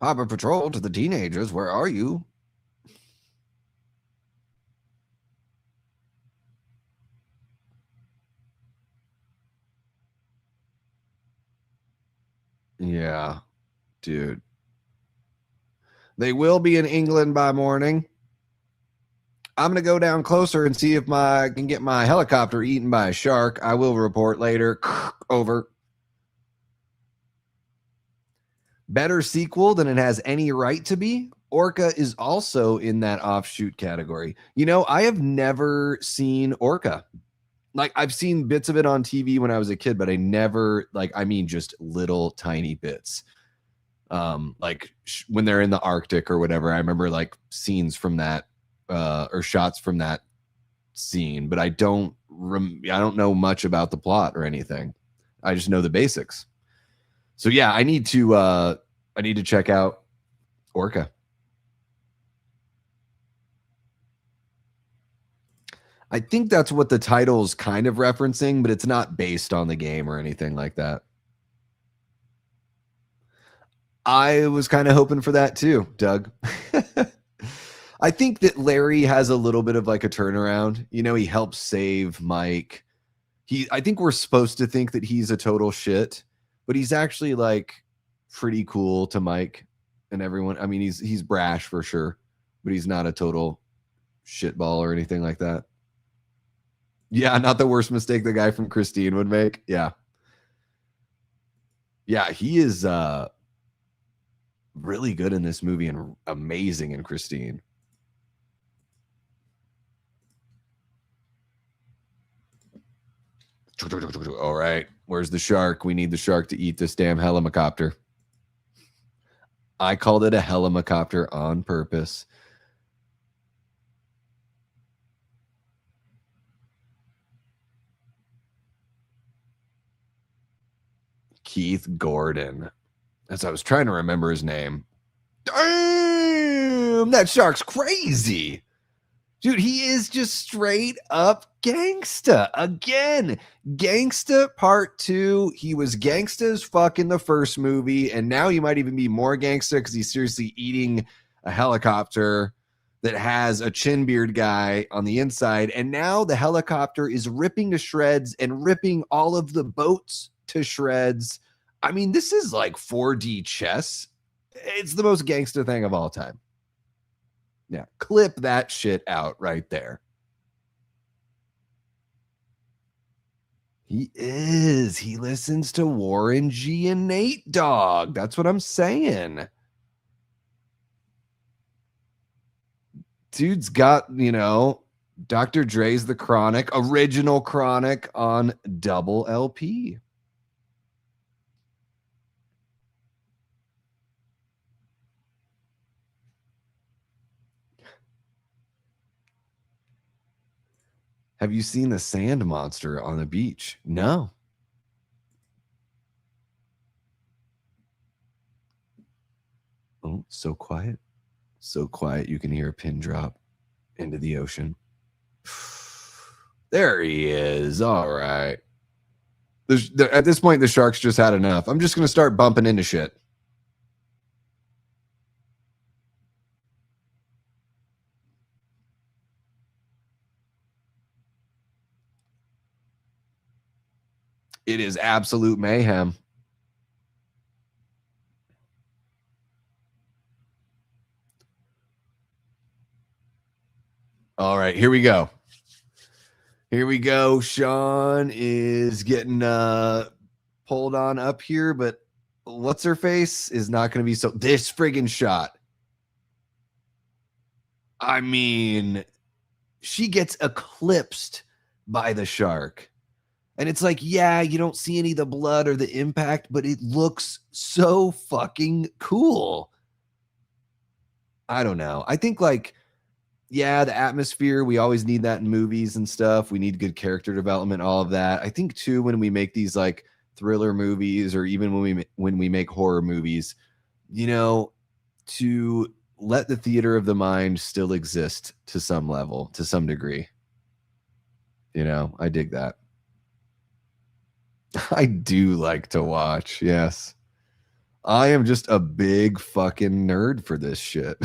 Harbor Patrol to the teenagers. Where are you? Yeah, dude. They will be in England by morning. I'm going to go down closer and see if I can get my helicopter eaten by a shark. I will report later. Over. Better sequel than it has any right to be. Orca is also in that offshoot category. You know, I have never seen Orca. Like, I've seen bits of it on TV when I was a kid, but I never, like, I mean, just little tiny bits. Like when they're in the Arctic or whatever. I remember like scenes from that, or shots from that scene, but I don't know much about the plot or anything. I just know the basics. So yeah, I need to check out Orca. I think that's what the title's kind of referencing, but it's not based on the game or anything like that. I was kind of hoping for that too, Doug. I think that Larry has a little bit of like a turnaround. You know, he helps save Mike. I think we're supposed to think that he's a total shit, but he's actually like pretty cool to Mike and everyone. I mean, he's brash for sure, but he's not a total shitball or anything like that. Yeah, not the worst mistake the guy from Christine would make. Yeah. Yeah, he is really good in this movie and amazing in Christine. All right, where's the shark? We need the shark to eat this damn helicopter. I called it a helicopter on purpose. Keith Gordon. As I was trying to remember his name. Damn, that shark's crazy. Dude, he is just straight up gangsta. Again, gangsta part 2. He was gangsta as fuck in the first movie, and now he might even be more gangsta because he's seriously eating a helicopter that has a chin beard guy on the inside. And now the helicopter is ripping to shreds and ripping all of the boats to shreds. I mean, this is like 4D chess. It's the most gangsta thing of all time. Yeah, clip that shit out right there. He is. He listens to Warren G and Nate Dogg. That's what I'm saying. Dude's got, you know, Dr. Dre's The Chronic, original Chronic on double LP. Have you seen the sand monster on the beach? No. So quiet. So quiet you can hear a pin drop into the ocean. There he is. All right. At this point, the sharks just had enough. I'm just going to start bumping into shit. It is absolute mayhem. All right, here we go. Here we go. Sean is getting pulled on up here, but what's her face is not going to be so. This friggin' shot. I mean, she gets eclipsed by the shark. And it's like, yeah, you don't see any of the blood or the impact, but it looks so fucking cool. I don't know. I think like, yeah, the atmosphere, we always need that in movies and stuff. We need good character development, all of that. I think too, when we make these like thriller movies, or even when we make horror movies, you know, to let the theater of the mind still exist to some level, to some degree. You know, I dig that. I do like to watch. Yes. I am just a big fucking nerd for this shit.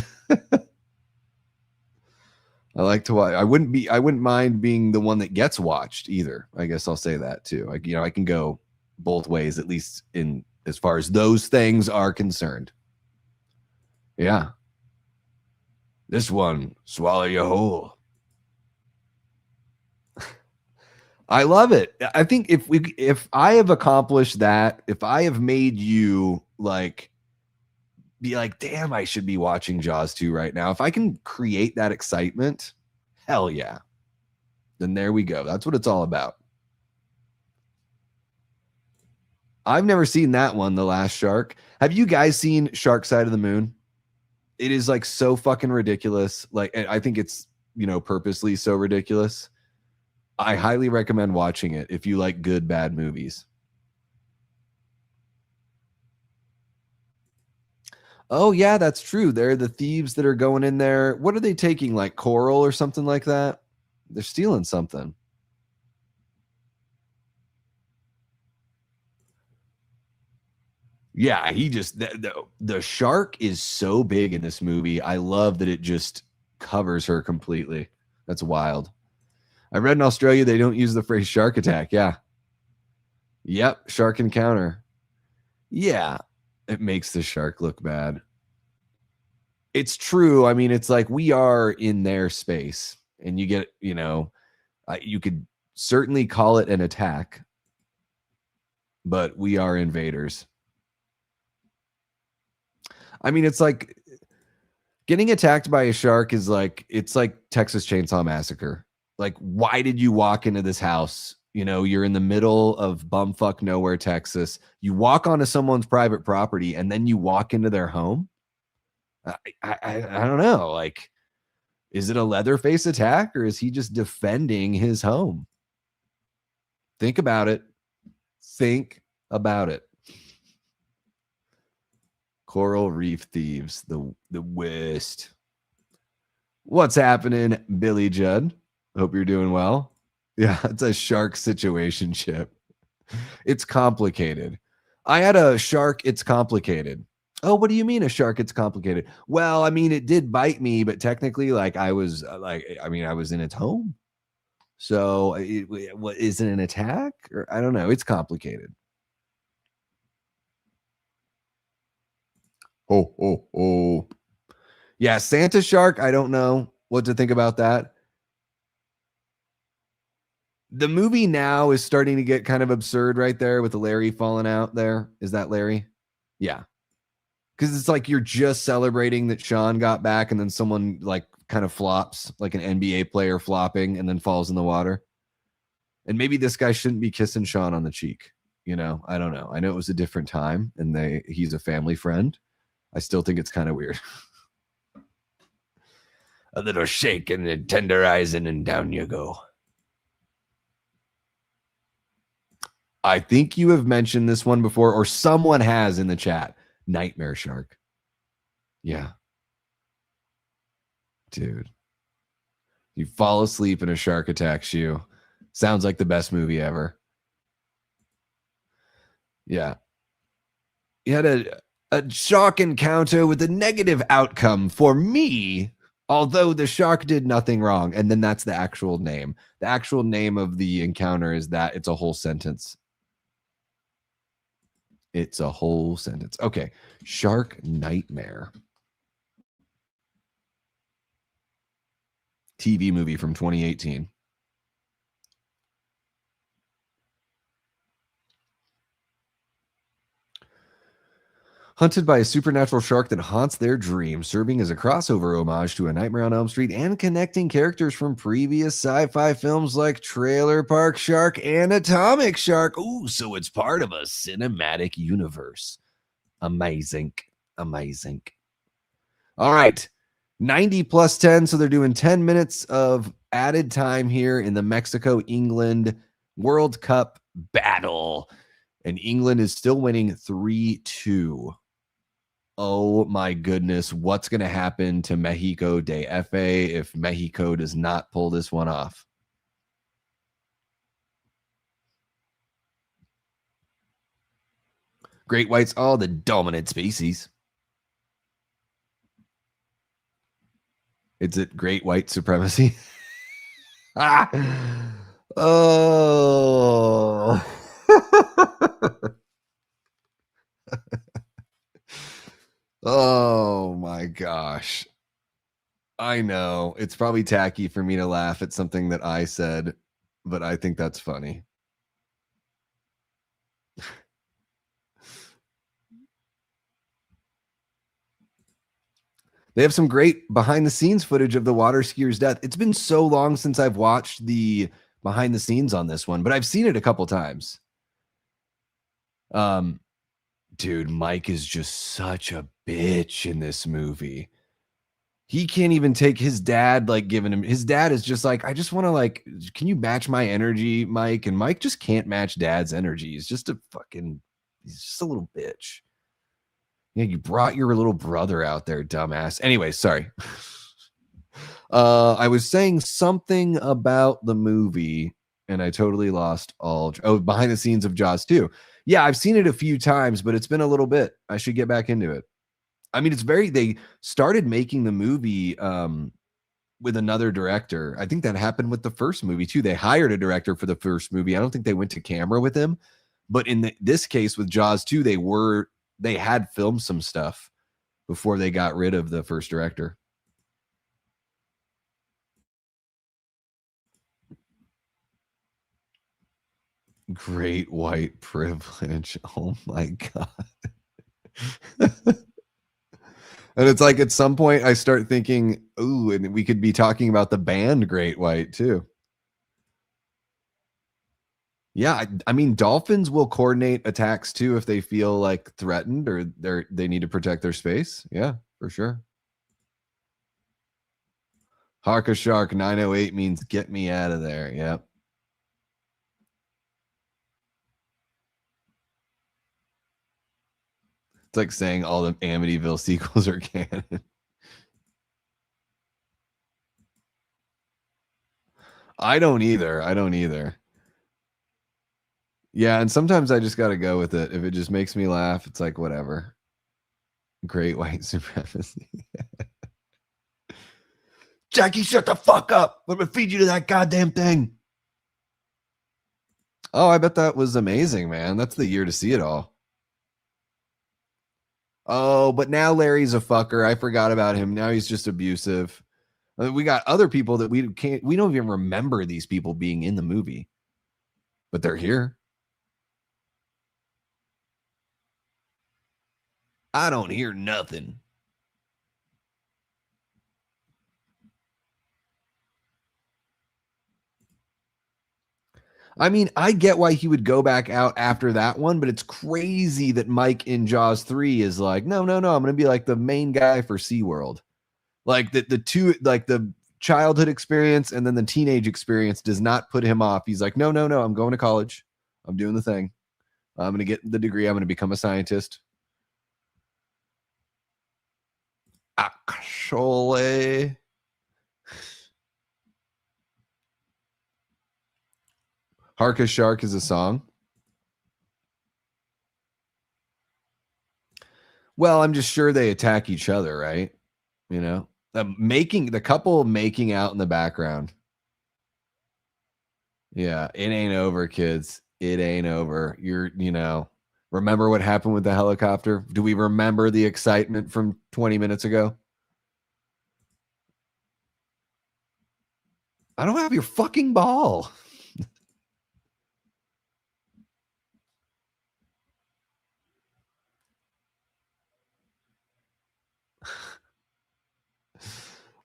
I like to watch. I wouldn't mind being the one that gets watched either. I guess I'll say that too. Like, you know, I can go both ways, at least in as far as those things are concerned. Yeah. This one, swallow you whole. I love it. I think if I have accomplished that, if I have made you like be like, damn, I should be watching Jaws 2 right now. If I can create that excitement, hell yeah. Then there we go. That's what it's all about. I've never seen that one, The Last Shark. Have you guys seen Shark Side of the Moon? It is like so fucking ridiculous. Like, I think it's, you know, purposely so ridiculous. I highly recommend watching it if you like good, bad movies. Oh, yeah, that's true. They're the thieves that are going in there. What are they taking? Like coral or something like that? They're stealing something. Yeah, he just the shark is so big in this movie. I love that it just covers her completely. That's wild. I read in Australia they don't use the phrase shark attack. Yeah. Yep, shark encounter. Yeah, it makes the shark look bad. It's true. I mean, it's like we are in their space, and you get, you know, you could certainly call it an attack, but we are invaders. I mean, it's like getting attacked by a shark is like, it's like Texas Chainsaw Massacre. Like, why did you walk into this house? You know, you're in the middle of bumfuck nowhere, Texas. You walk onto someone's private property and then you walk into their home. I don't know. Like, is it a Leatherface attack or is he just defending his home? Think about it. Think about it. Coral Reef Thieves, the worst. What's happening, Billy Judd? Hope you're doing well. Yeah, it's a shark situation ship. It's complicated. I had a shark. It's complicated. Oh, what do you mean a shark? It's complicated. Well, I mean, it did bite me, but technically, like I was I mean, I was in its home. So what is it an attack? Or I don't know. It's complicated. Oh. Yeah, Santa Shark. I don't know what to think about that. The movie now is starting to get kind of absurd right there with the Larry falling out there. Is that Larry? Yeah. Because it's like you're just celebrating that Sean got back and then someone like kind of flops, like an NBA player flopping and then falls in the water. And maybe this guy shouldn't be kissing Sean on the cheek. You know, I don't know. I know it was a different time and he's a family friend. I still think it's kind of weird. A little shaking and tenderizing and down you go. I think you have mentioned this one before, or someone has in the chat. Nightmare Shark. Yeah. Dude. You fall asleep and a shark attacks you. Sounds like the best movie ever. Yeah. You had a shark encounter with a negative outcome for me, although the shark did nothing wrong. And then that's the actual name. The actual name of the encounter is that. It's a whole sentence. It's a whole sentence. Okay. Shark Nightmare. TV movie from 2018. Hunted by a supernatural shark that haunts their dreams, serving as a crossover homage to A Nightmare on Elm Street and connecting characters from previous sci-fi films like Trailer Park Shark and Atomic Shark. Ooh, so it's part of a cinematic universe. Amazing. Amazing. All right. 90 plus 10, so they're doing 10 minutes of added time here in the Mexico-England World Cup battle. And England is still winning 3-2. Oh my goodness, what's going to happen to Mexico de F.A. if Mexico does not pull this one off? Great whites are the dominant species. Is it great white supremacy? Ah. Oh. Oh my gosh. I know. It's probably tacky for me to laugh at something that I said, but I think that's funny. They have some great behind the scenes footage of the water skier's death. It's been so long since I've watched the behind the scenes on this one, but I've seen it a couple times. Dude, Mike is just such a bitch in this movie. He can't even take his dad, like giving him, his dad is just like, I just want to like, can you match my energy, Mike? And Mike just can't match dad's energy. He's just a fucking, he's just a little bitch. Yeah, you brought your little brother out there, dumbass. Anyway, sorry. I was saying something about the movie and I totally lost all. Oh, behind the scenes of Jaws 2. Yeah, I've seen it a few times, but it's been a little bit. I should get back into it. I mean, it's very, they started making the movie with another director. I think that happened with the first movie too. They hired a director for the first movie. I don't think they went to camera with him, but in this case with Jaws 2, they had filmed some stuff before they got rid of the first director. Great white privilege. Oh my God. And it's like at some point I start thinking, ooh, and we could be talking about the band Great White too. Yeah, I mean, dolphins will coordinate attacks too if they feel like threatened or they need to protect their space. Yeah, for sure. Harka Shark 908 means get me out of there. Yep. It's like saying all the Amityville sequels are canon. I don't either. Yeah, and sometimes I just got to go with it. If it just makes me laugh, it's like whatever. Great white supremacy. Jackie, shut the fuck up. Let me feed you to that goddamn thing. Oh, I bet that was amazing, man. That's the year to see it all. Oh, but now Larry's a fucker. I forgot about him. Now he's just abusive. We got other people that we don't even remember these people being in the movie, but they're here. I don't hear nothing. I mean, I get why he would go back out after that one, but it's crazy that Mike in Jaws 3 is like, no, I'm going to be like the main guy for SeaWorld. Like the two, like the childhood experience and then the teenage experience does not put him off. He's like, no, I'm going to college. I'm doing the thing. I'm going to get the degree. I'm going to become a scientist. Chole. Harka Shark is a song. Well, I'm just sure they attack each other, right? You know, the couple making out in the background. Yeah, it ain't over, kids. It ain't over. Remember what happened with the helicopter? Do we remember the excitement from 20 minutes ago? I don't have your fucking ball.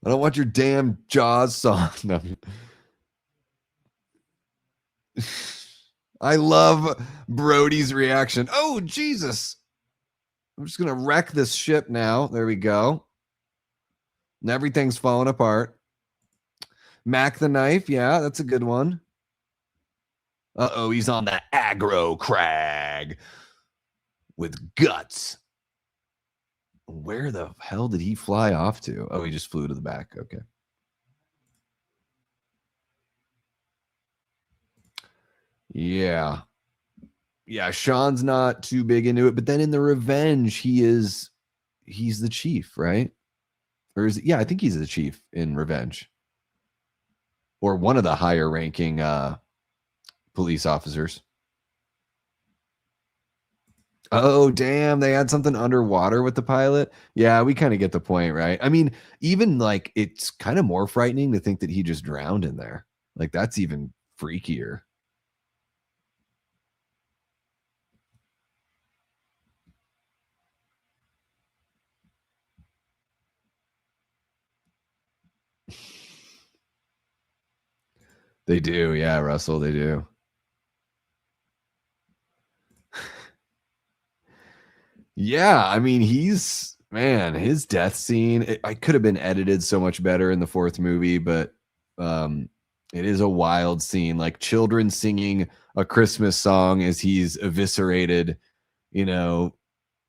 I don't want your damn Jaws song. No. I love Brody's reaction. Oh, Jesus. I'm just going to wreck this ship now. There we go. And everything's falling apart. Mac the Knife. Yeah, that's a good one. Uh-oh, he's on the aggro crag with guts. Where the hell did he fly off to? Oh, he just flew to the back. Okay. Yeah. Yeah, Sean's not too big into it, but then in the Revenge, he's the chief, right? Or is it? Yeah, I think he's the chief in Revenge. Or one of the higher ranking police officers. Oh, damn. They had something underwater with the pilot. Yeah, we kind of get the point, right? I mean, even like it's kind of more frightening to think that he just drowned in there. Like that's even freakier. They do. Yeah, Russell, they do. Yeah, I mean, his death scene, I could have been edited so much better in the fourth movie, but it is a wild scene, like children singing a Christmas song as he's eviscerated,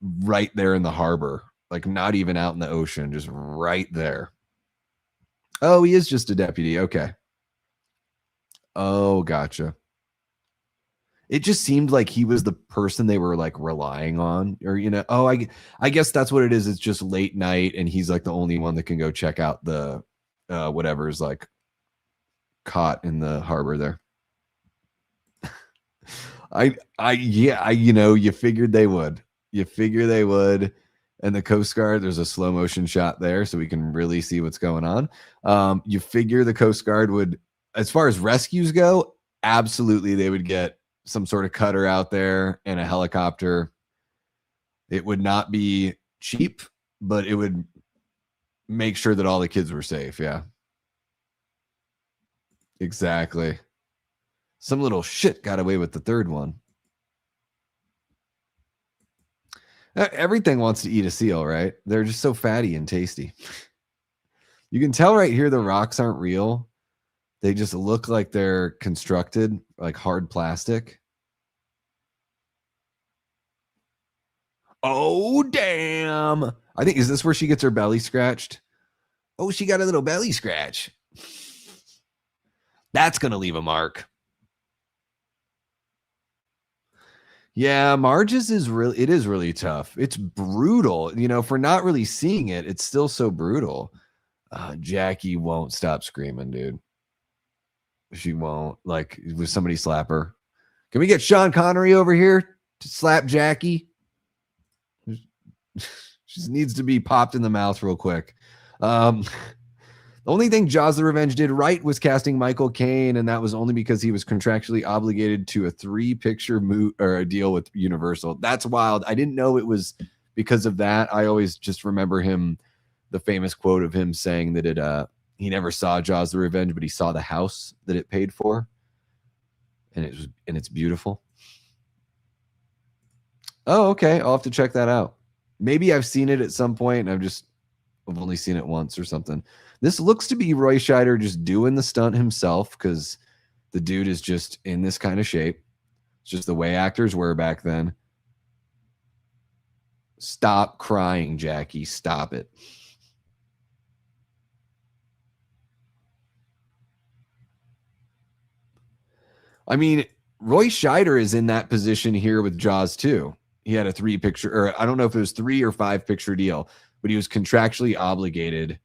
right there in the harbor, like not even out in the ocean, just right there. Oh, he is just a deputy. Okay. Oh, gotcha. It just seemed like he was the person they were like relying on, or I guess that's what it is. It's just late night, and he's like the only one that can go check out the whatever's like caught in the harbor there. You figured they would. You figure they would. And the Coast Guard, there's a slow motion shot there, so we can really see what's going on. You figure the Coast Guard would, as far as rescues go, absolutely they would get some sort of cutter out there and a helicopter. It would not be cheap, but it would make sure that all the kids were safe. Yeah. Exactly. Some little shit got away with the third one. Everything wants to eat a seal, right? They're just so fatty and tasty. You can tell right here the rocks aren't real. They just look like they're constructed, like hard plastic. Oh, damn. I think, is this where she gets her belly scratched? Oh, she got a little belly scratch. That's going to leave a mark. Yeah, Marge's is really tough. It's brutal. For not really seeing it, it's still so brutal. Jackie won't stop screaming, dude. She won't. Like, will somebody slap her? Can we get Sean Connery over here to slap Jackie? She needs to be popped in the mouth real quick. The only thing Jaws the Revenge did right was casting Michael Caine, and that was only because he was contractually obligated to a 3-picture or a deal with Universal. That's wild. I didn't know it was because of that. I always just remember the famous quote of him saying that he never saw Jaws the Revenge, but he saw the house that it paid for, and it's beautiful. Oh, okay. I'll have to check that out. Maybe I've seen it at some point, and I've only seen it once or something. This looks to be Roy Scheider just doing the stunt himself, because the dude is just in this kind of shape. It's just the way actors were back then. Stop crying, Jackie. Stop it. I mean, Roy Scheider is in that position here with Jaws 2. He had a 3-picture, or I don't know if it was 3 or 5-picture deal, but he was contractually obligated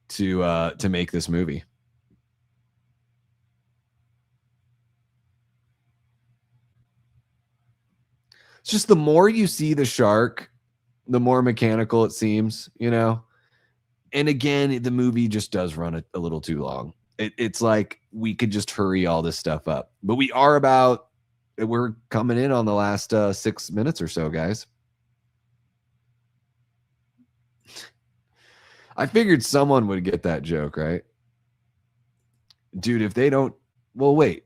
to make this movie. It's just the more you see the shark, the more mechanical it seems, you know? And again, the movie just does run a little too long. It's like we could just hurry all this stuff up. But we're coming in on the last 6 minutes or so, guys. I figured someone would get that joke, right? Dude, if they don't, well, wait.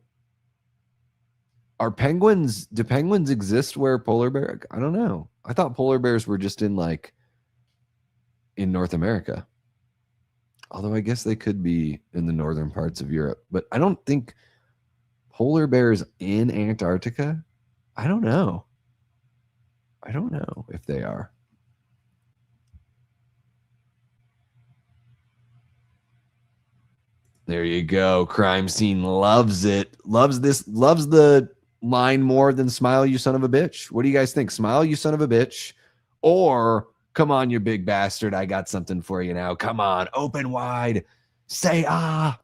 Do penguins exist where polar bear? I don't know. I thought polar bears were just in North America. Although I guess they could be in the northern parts of Europe, but I don't think polar bears in Antarctica. I don't know. I don't know if they are. There you go. Crime Scene loves it. Loves the line more than smile, you son of a bitch. What do you guys think? Smile, you son of a bitch, or come on, you big bastard, I got something for you now. Come on, open wide. Say ah.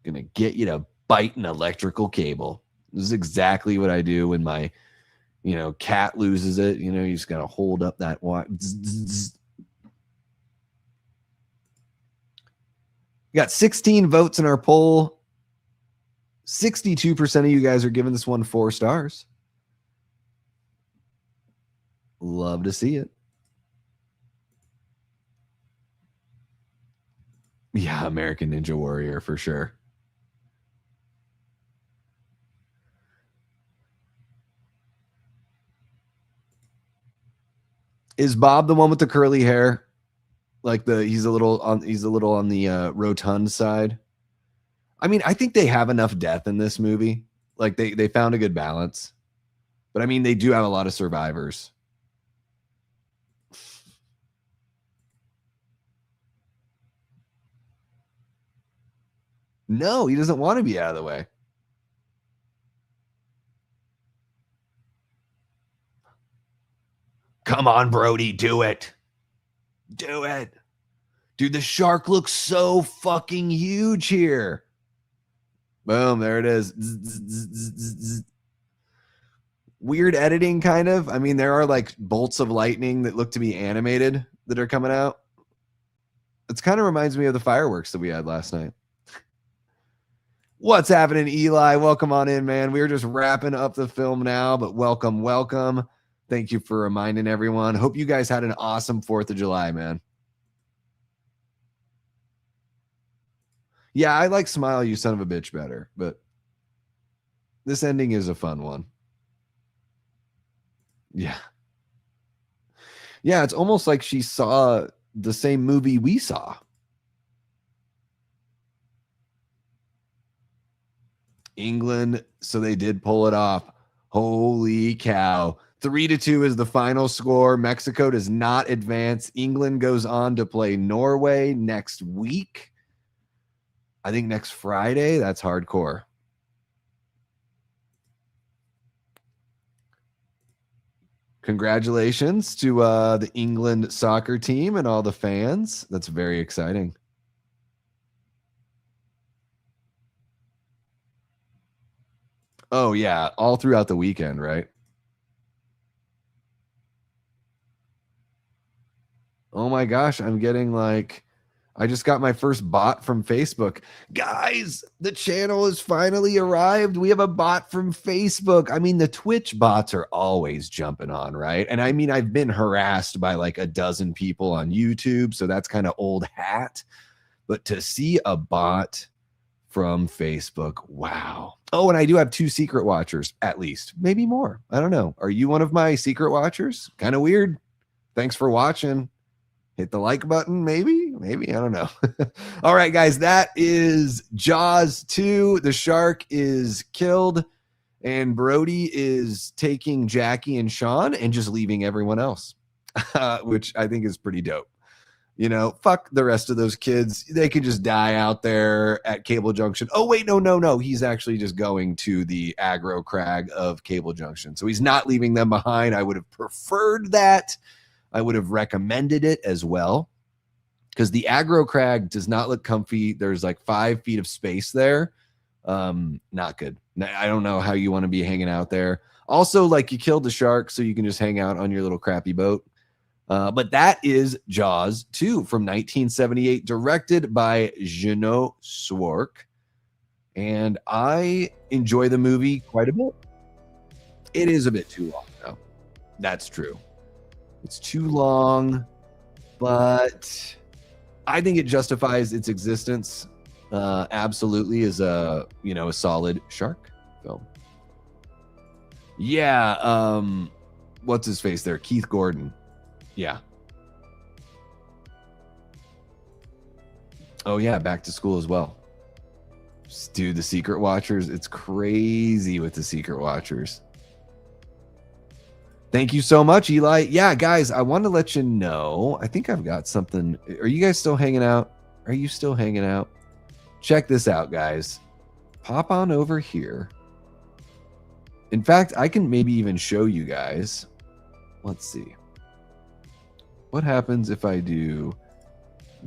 Gonna get you to bite an electrical cable. This is exactly what I do when my, cat loses it. You just gotta hold up that wire. We got 16 votes in our poll. 62% of you guys are giving this one 4 stars. Love to see it. Yeah, American Ninja Warrior for sure. Is Bob the one with the curly hair? Like he's a little on the rotund side. I mean, I think they have enough death in this movie. Like they found a good balance. But I mean, they do have a lot of survivors. No, he doesn't want to be out of the way. Come on, Brody, do it. Do it. Dude, the shark looks so fucking huge here. Boom, there it is. Weird editing, kind of. I mean, there are like bolts of lightning that look to be animated that are coming out. It kind of reminds me of the fireworks that we had last night. What's happening, Eli? Welcome on in, man. We're just wrapping up the film now, but welcome. Thank you for reminding everyone. Hope you guys had an awesome 4th of July, man. Yeah, I like Smile, You Son of a Bitch better, but this ending is a fun one. Yeah. Yeah, it's almost like she saw the same movie we saw. England, so they did pull it off. Holy cow. 3-2 is the final score. Mexico does not advance. England goes on to play Norway next week. I think next Friday. That's hardcore. Congratulations to the England soccer team and all the fans. That's very exciting. Oh, yeah. All throughout the weekend, right? Oh my gosh. I'm getting I just got my first bot from Facebook. Guys, the channel has finally arrived. We have a bot from Facebook. I mean, the Twitch bots are always jumping on, right? And I mean, I've been harassed by like a dozen people on YouTube, so that's kind of old hat. But to see a bot from Facebook, wow. Oh, and I do have 2 secret watchers, at least. Maybe more. I don't know. Are you one of my secret watchers? Kind of weird. Thanks for watching. Hit the like button, maybe. I don't know. All right, guys, that is Jaws 2. The shark is killed, and Brody is taking Jackie and Sean and just leaving everyone else, which I think is pretty dope. fuck the rest of those kids. They could just die out there at Cable Junction. Oh, wait, no. He's actually just going to the aggro crag of Cable Junction. So he's not leaving them behind. I would have preferred that. I would have recommended it as well, because the aggro crag does not look comfy. There's like 5 feet of space there. Not good. I don't know how you want to be hanging out there. Also, like, you killed the shark, so you can just hang out on your little crappy boat. But that is Jaws 2 from 1978, directed by Jeannot Swark. And I enjoy the movie quite a bit. It is a bit too long, though. That's true. It's too long, but I think it justifies its existence absolutely as a solid shark film. Yeah, what's his face there? Keith Gordon. Yeah. Oh yeah, Back to School as well. Dude, the Secret Watchers, it's crazy with the Secret Watchers. Thank you so much, Eli. Yeah, guys, I want to let you know, I think I've got something. Are you guys still hanging out? Are you still hanging out? Check this out, guys. Pop on over here. In fact, I can maybe even show you guys. Let's see. What happens if I do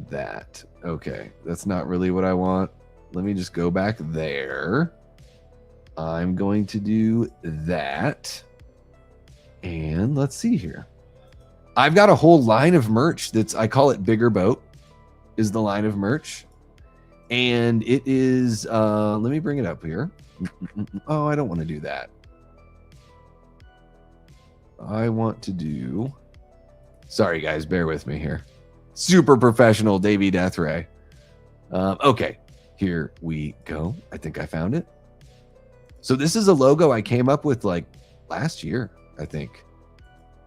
that? Okay, that's not really what I want. Let me just go back there. I'm going to do that. And let's see here. I've got a whole line of merch I call it Bigger Boat, is the line of merch. And it is, let me bring it up here. Oh, I don't want to do that. I want to do... Sorry, guys, bear with me here. Super professional, Davey Deathray. Okay, here we go. I think I found it. So this is a logo I came up with like last year, I think.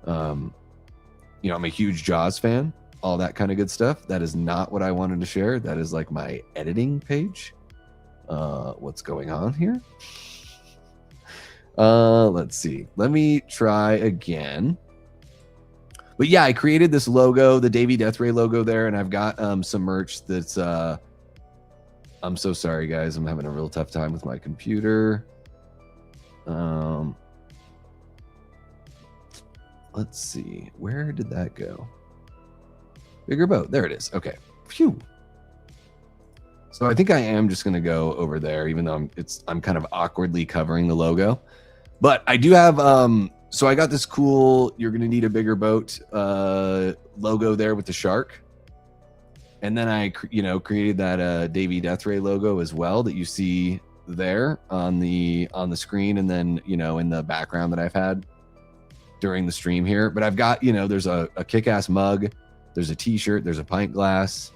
I'm a huge Jaws fan, all that kind of good stuff. That is not what I wanted to share. That is like my editing page. What's going on here? Let's see. Let me try again. But yeah, I created this logo, the Davey Deathray logo there, and I've got some merch that's I'm so sorry, guys. I'm having a real tough time with my computer. Let's see. Where did that go? Bigger Boat. There it is. Okay. Phew. So I think I am just going to go over there, even though I'm kind of awkwardly covering the logo. But I do have so I got this cool "You're Gonna Need a Bigger Boat" logo there with the shark, and then I created that Davey Deathray logo as well that you see there on the screen, and then in the background that I've had during the stream here. But I've got there's a kick-ass mug, there's a t-shirt, there's a pint glass,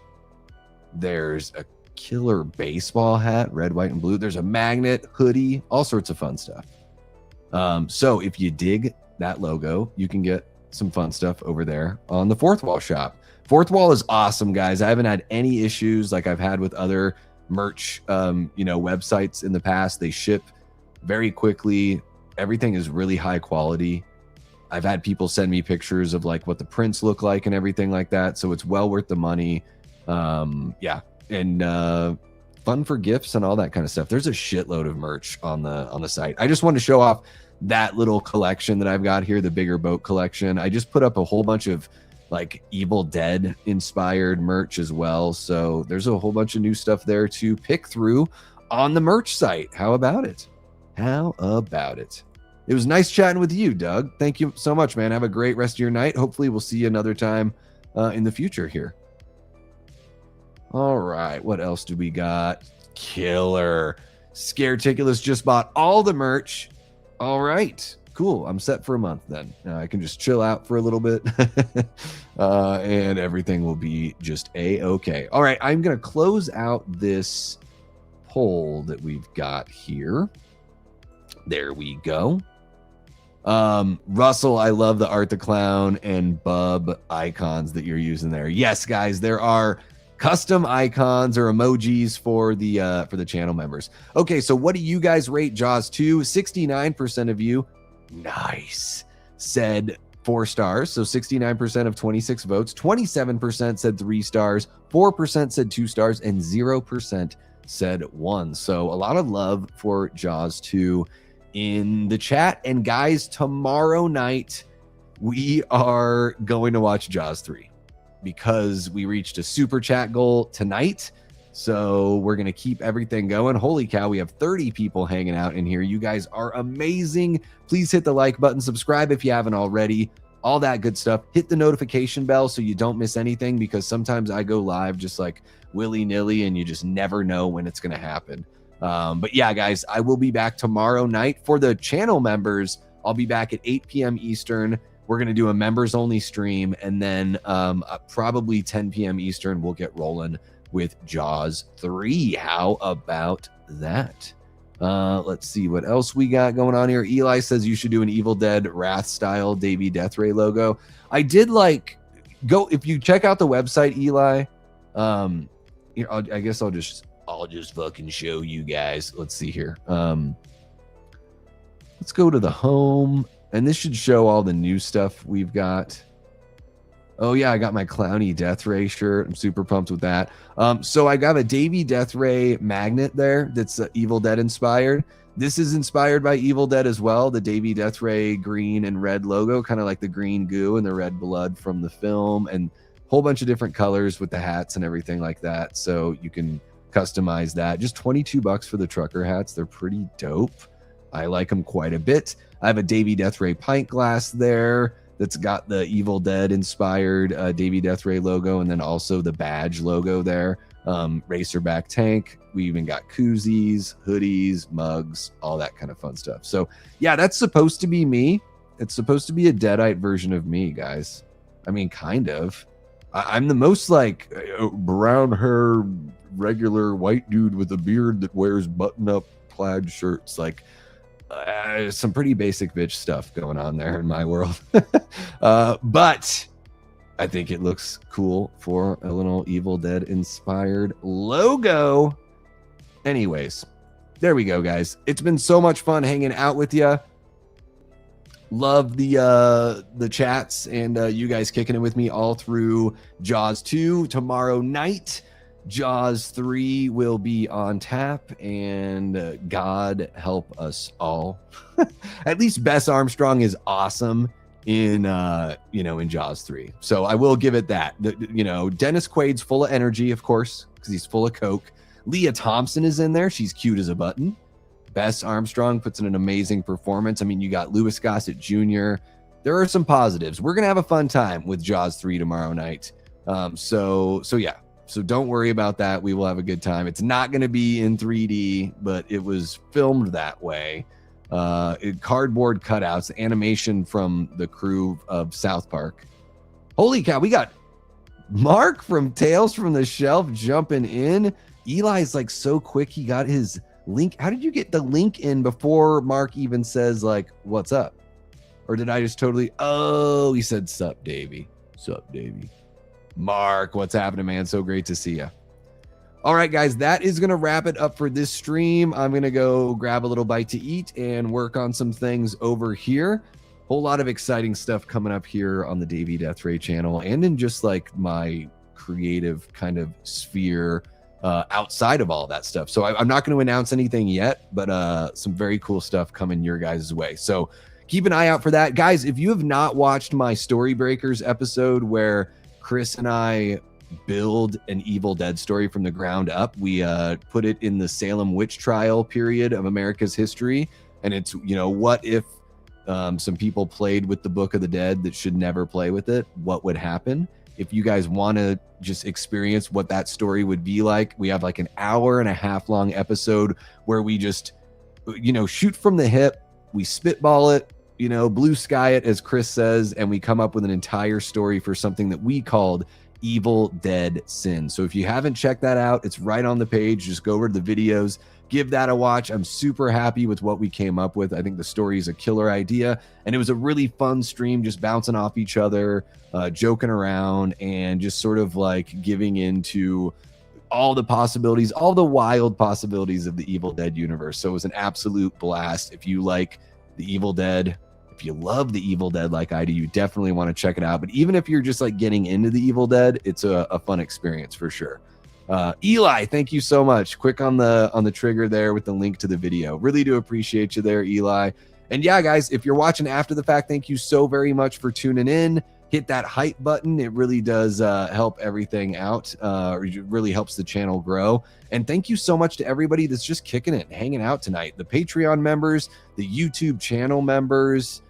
there's a killer baseball hat, red, white, and blue, there's a magnet, hoodie, all sorts of fun stuff. So if you dig that logo, you can get some fun stuff over there on the Fourth Wall shop. Fourth Wall is awesome, guys. I haven't had any issues like I've had with other merch, websites in the past. They ship very quickly. Everything is really high quality. I've had people send me pictures of like what the prints look like and everything like that. So it's well worth the money. Yeah. And, fun for gifts and all that kind of stuff. There's a shitload of merch on the site. I just wanted to show off that little collection that I've got here, the Bigger Boat collection. I just put up a whole bunch of like Evil Dead inspired merch as well. So there's a whole bunch of new stuff there to pick through on the merch site. How about it? How about it? It was nice chatting with you, Doug. Thank you so much, man. Have a great rest of your night. Hopefully we'll see you another time in the future here. All right, what else do we got? Killer. Scareticulous just bought all the merch. All right, cool. I'm set for a month then. I can just chill out for a little bit and everything will be just A-okay. All right, I'm going to close out this poll that we've got here. There we go. Russell, I love the Art the Clown and Bub icons that you're using there. Yes, guys, there are custom icons or emojis for the channel members. Okay, so what do you guys rate Jaws 2? 69% of you, nice, said 4 stars. So 69% of 26 votes, 27% said 3 stars, 4% said 2 stars, and 0% said 1. So a lot of love for Jaws 2 in the chat. And guys, tomorrow night, we are going to watch Jaws 3 because we reached a super chat goal tonight. So we're going to keep everything going. Holy cow, we have 30 people hanging out in here. You guys are amazing. Please hit the like button, subscribe if you haven't already, all that good stuff. Hit the notification bell so you don't miss anything, because sometimes I go live just like willy-nilly and you just never know when it's going to happen. But yeah, guys, I will be back tomorrow night. For the channel members, I'll be back at 8 p.m. Eastern. We're going to do a members only stream, and then probably 10 p.m. Eastern, we'll get rolling with Jaws 3. How about that? Let's see what else we got going on here. Eli says you should do an Evil Dead Wrath style Davey Deathray logo. I did go, if you check out the website, Eli, you know, I guess I'll just fucking show you guys. Let's see here. Let's go to the home, and this should show all the new stuff we've got. Oh yeah, I got my Clowny Deathray shirt. I'm super pumped with that. So I got a Davey Deathray magnet there that's Evil Dead inspired. This is inspired by Evil Dead as well. The Davey Deathray green and red logo, kind of like the green goo and the red blood from the film, and a whole bunch of different colors with the hats and everything like that. So you can customize that. Just $22 for the trucker hats. They're pretty dope. I like them quite a bit. I have a Davey Deathray pint glass there that's got the Evil Dead inspired Davey Deathray logo, and then also the badge logo there. Racerback tank. We even got koozies, hoodies, mugs, all that kind of fun stuff. So yeah, that's supposed to be me. It's supposed to be a Deadite version of me, guys. I mean, kind of. I'm the most like brown hair, regular white dude with a beard that wears button-up plaid shirts. Like, some pretty basic bitch stuff going on there in my world. But I think it looks cool for a little Evil Dead inspired logo. Anyways, there we go, guys. It's been so much fun hanging out with you. Love the chats and you guys kicking it with me all through Jaws 2. Tomorrow night, Jaws 3 will be on tap, and God help us all. At least Bess Armstrong is awesome in in Jaws 3. So I will give it that. Dennis Quaid's full of energy, of course, because he's full of coke. Leah Thompson is in there. She's cute as a button. Bess Armstrong puts in an amazing performance. I mean, you got Louis Gossett Jr. There are some positives. We're gonna have a fun time with Jaws 3 tomorrow night. So yeah. So don't worry about that. We will have a good time. It's not going to be in 3D, but it was filmed that way. Cardboard cutouts, animation from the crew of South Park. Holy cow, we got Mark from Tales from the Shelf jumping in. Eli's like so quick, he got his link. How did you get the link in before Mark even says like, what's up? Or did I just totally, oh, he said, sup, Davey. Sup, Davey. Mark, what's happening, man? So great to see you. All right, guys, that is going to wrap it up for this stream. I'm going to go grab a little bite to eat and work on some things over here. Whole lot of exciting stuff coming up here on the Davey Deathray channel and in just like my creative kind of sphere outside of all that stuff. So I'm not going to announce anything yet, but some very cool stuff coming your guys' way. So keep an eye out for that. Guys, if you have not watched my Story Breakers episode where Chris and I build an Evil Dead story from the ground up. We put it in the Salem witch trial period of America's history. And it's, what if some people played with the Book of the Dead that should never play with it? What would happen? If you guys want to just experience what that story would be like, we have like an 1.5 hour long episode where we just, shoot from the hip. We spitball it, blue sky it, as Chris says, and we come up with an entire story for something that we called Evil Dead Sin. So if you haven't checked that out, it's right on the page. Just go over to the videos, give that a watch. I'm super happy with what we came up with. I think the story is a killer idea, and it was a really fun stream, just bouncing off each other, joking around, and just sort of like giving into all the possibilities, all the wild possibilities of the Evil Dead universe. So it was an absolute blast. If you like the Evil Dead, if you love the Evil Dead like I do, you definitely want to check it out. But even if you're just like getting into the Evil Dead, it's a fun experience for sure. Eli, thank you so much. Quick on the trigger there with the link to the video. Really do appreciate you there, Eli. And yeah, guys, if you're watching after the fact, thank you so very much for tuning in. Hit that hype button. It really does help everything out. It really helps the channel grow. And thank you so much to everybody that's just kicking it, hanging out tonight. The Patreon members, the YouTube channel members,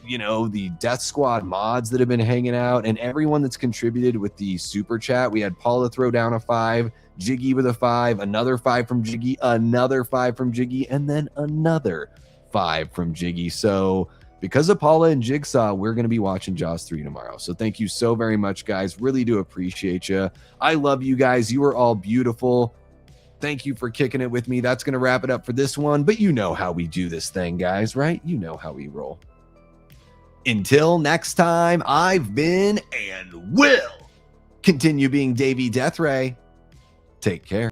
you know, the Death Squad mods that have been hanging out, and everyone that's contributed with the super chat. We had Paula throw down a 5, Jiggy with a 5, another 5 from Jiggy, another 5 from Jiggy, and then another 5 from Jiggy. So because of Paula and Jigsaw, we're going to be watching Jaws 3 tomorrow. So thank you so very much, guys. Really do appreciate you. I love you guys. You are all beautiful. Thank you for kicking it with me. That's going to wrap it up for this one. But you know how we do this thing, guys, right? You know how we roll. Until next time, I've been and will continue being Davey Deathray. Take care.